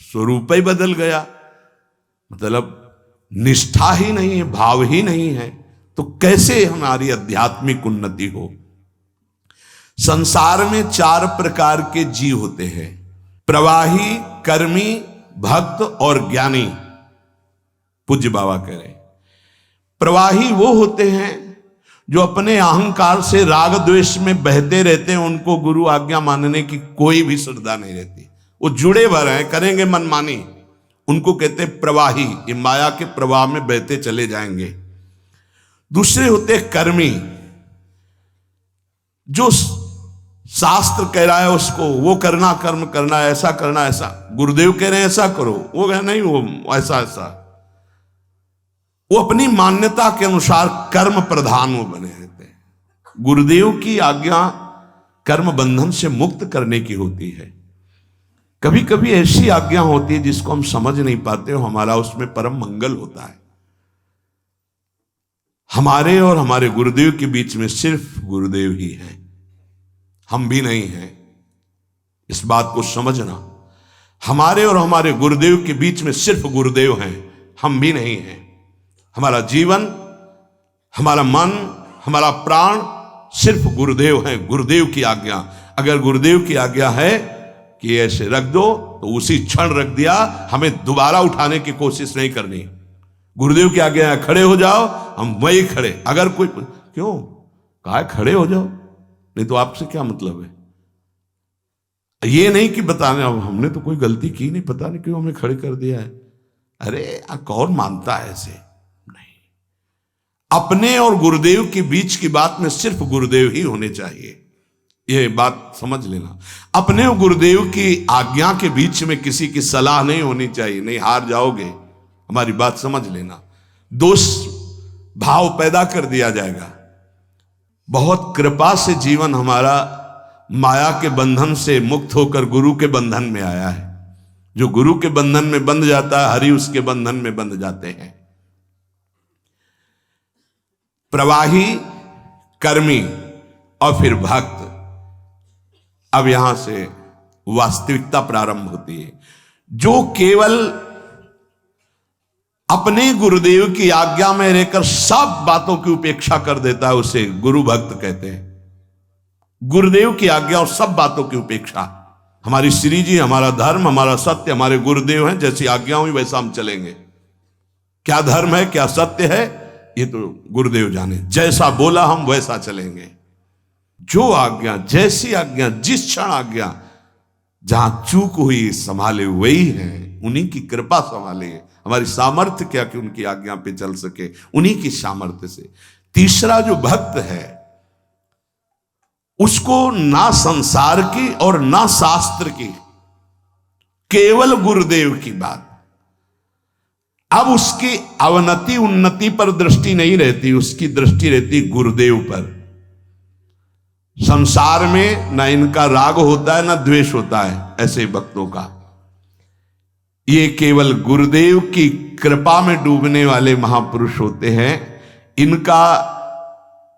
स्वरूप ही बदल गया। मतलब निष्ठा ही नहीं है, भाव ही नहीं है, तो कैसे हमारी आध्यात्मिक उन्नति हो। संसार में 4 प्रकार के जीव होते हैं, प्रवाही, कर्मी, भक्त और ज्ञानी। पूज्य बाबा कह रहे, प्रवाही वो होते हैं जो अपने अहंकार से राग द्वेष में बहते रहते हैं। उनको गुरु आज्ञा मानने की कोई भी श्रद्धा नहीं रहती, वो जुड़े भर हैं, करेंगे मनमानी। उनको कहते प्रवाही, ये माया के प्रवाह में बहते चले जाएंगे। दूसरे होते कर्मी, जो शास्त्र कह रहा है उसको वो करना, कर्म करना, ऐसा करना, ऐसा गुरुदेव कह रहे हैं ऐसा करो, वो कह नहीं वो ऐसा ऐसा, वो अपनी मान्यता के अनुसार कर्म प्रधान वो बने रहते हैं। गुरुदेव की आज्ञा कर्म बंधन से मुक्त करने की होती है। कभी कभी ऐसी आज्ञा होती है जिसको हम समझ नहीं पाते हो, हमारा उसमें परम मंगल होता है। हमारे और हमारे गुरुदेव के बीच में सिर्फ गुरुदेव ही है, हम भी नहीं हैं। इस बात को समझना। हमारे और हमारे गुरुदेव के बीच में सिर्फ गुरुदेव हैं, हम भी नहीं हैं। हमारा जीवन, हमारा मन, हमारा प्राण सिर्फ गुरुदेव हैं। गुरुदेव की आज्ञा, अगर गुरुदेव की आज्ञा है कि ऐसे रख दो तो उसी क्षण रख दिया, हमें दोबारा उठाने की कोशिश नहीं करनी। गुरुदेव की आज्ञा है खड़े हो जाओ, हम वही खड़े। अगर कोई क्यों कहा है खड़े हो जाओ, नहीं तो आपसे क्या मतलब है? ये नहीं कि बताने अब हमने तो कोई गलती की नहीं, पता नहीं क्यों हमें खड़े कर दिया है। अरे कौन मानता है ऐसे? नहीं, अपने और गुरुदेव के बीच की बात में सिर्फ गुरुदेव ही होने चाहिए, ये बात समझ लेना। अपने और गुरुदेव की आज्ञा के बीच में किसी की सलाह नहीं होनी चाहिए, नहीं हार जाओगे, हमारी बात समझ लेना। दोष भाव पैदा कर दिया जाएगा। बहुत कृपा से जीवन हमारा माया के बंधन से मुक्त होकर गुरु के बंधन में आया है। जो गुरु के बंधन में बंध जाता है, हरि उसके बंधन में बंध जाते हैं। प्रवाही, कर्मी और फिर भक्त। अब यहां से वास्तविकता प्रारंभ होती है। जो केवल अपने गुरुदेव की आज्ञा में रहकर सब बातों की उपेक्षा कर देता है, उसे गुरु भक्त कहते हैं। गुरुदेव की आज्ञा और सब बातों की उपेक्षा। हमारी श्री जी, हमारा धर्म, हमारा सत्य, हमारे गुरुदेव हैं, जैसी आज्ञा हुई वैसा हम चलेंगे। क्या धर्म है, क्या सत्य है, ये तो गुरुदेव जाने। जैसा बोला हम वैसा चलेंगे। जो आज्ञा, जैसी आज्ञा, जिस क्षण आज्ञा, जहां चूक हुई संभाले वही हैं, उन्हीं की कृपा संभाले। हमारी सामर्थ्य क्या कि उनकी आज्ञा पे चल सके, उन्हीं की सामर्थ्य से। तीसरा जो भक्त है, उसको ना संसार की और ना शास्त्र की, केवल गुरुदेव की बात। अब उसकी अवनति उन्नति पर दृष्टि नहीं रहती, उसकी दृष्टि रहती गुरुदेव पर। संसार में ना इनका राग होता है ना द्वेष होता है ऐसे भक्तों का। ये केवल गुरुदेव की कृपा में डूबने वाले महापुरुष होते हैं। इनका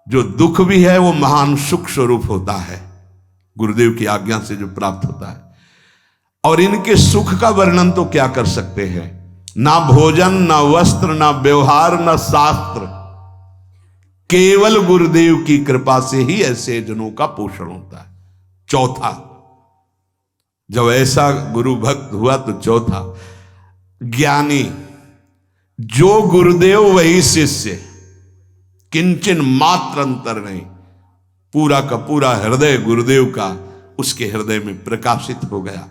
जो दुख भी है वो महान सुख स्वरूप होता है, गुरुदेव की आज्ञा से जो प्राप्त होता है। और इनके सुख का वर्णन तो क्या कर सकते हैं? ना भोजन, ना वस्त्र, ना व्यवहार, ना शास्त्र, केवल गुरुदेव की कृपा से ही ऐसे जनों का पोषण होता है। चौथा, जब ऐसा गुरु भक्त हुआ तो चौथा, ज्ञानी। जो गुरुदेव वही शिष्य, किंचन मात्र अंतर नहीं। पूरा का पूरा हृदय गुरुदेव का उसके हृदय में प्रकाशित हो गया।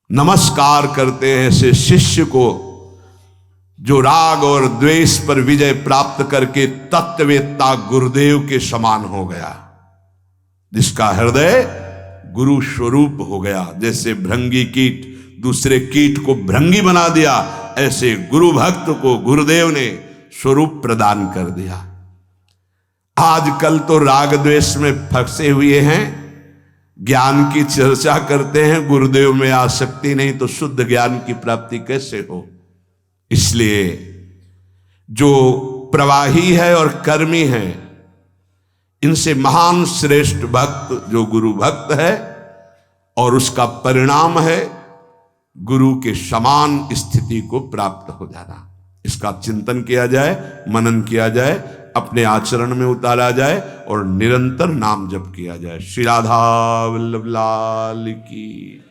नमस्कार करते हैं ऐसे शिष्य को जो राग और द्वेष पर विजय प्राप्त करके तत्ववेत्ता गुरुदेव के समान हो गया, जिसका हृदय गुरु स्वरूप हो गया। जैसे भृंगी कीट दूसरे कीट को भृंगी बना दिया, ऐसे गुरु भक्त को गुरुदेव ने स्वरूप प्रदान कर दिया। आजकल तो राग द्वेष में फंसे हुए हैं, ज्ञान की चर्चा करते हैं, गुरुदेव में आसक्ति नहीं तो शुद्ध ज्ञान की प्राप्ति कैसे हो? इसलिए जो प्रवाही है और कर्मी है, इनसे महान श्रेष्ठ भक्त जो गुरु भक्त है, और उसका परिणाम है गुरु के समान स्थिति को प्राप्त हो जाना। इसका चिंतन किया जाए, मनन किया जाए, अपने आचरण में उतारा जाए और निरंतर नाम जप किया जाए। श्री राधा वल्लभ लाल की।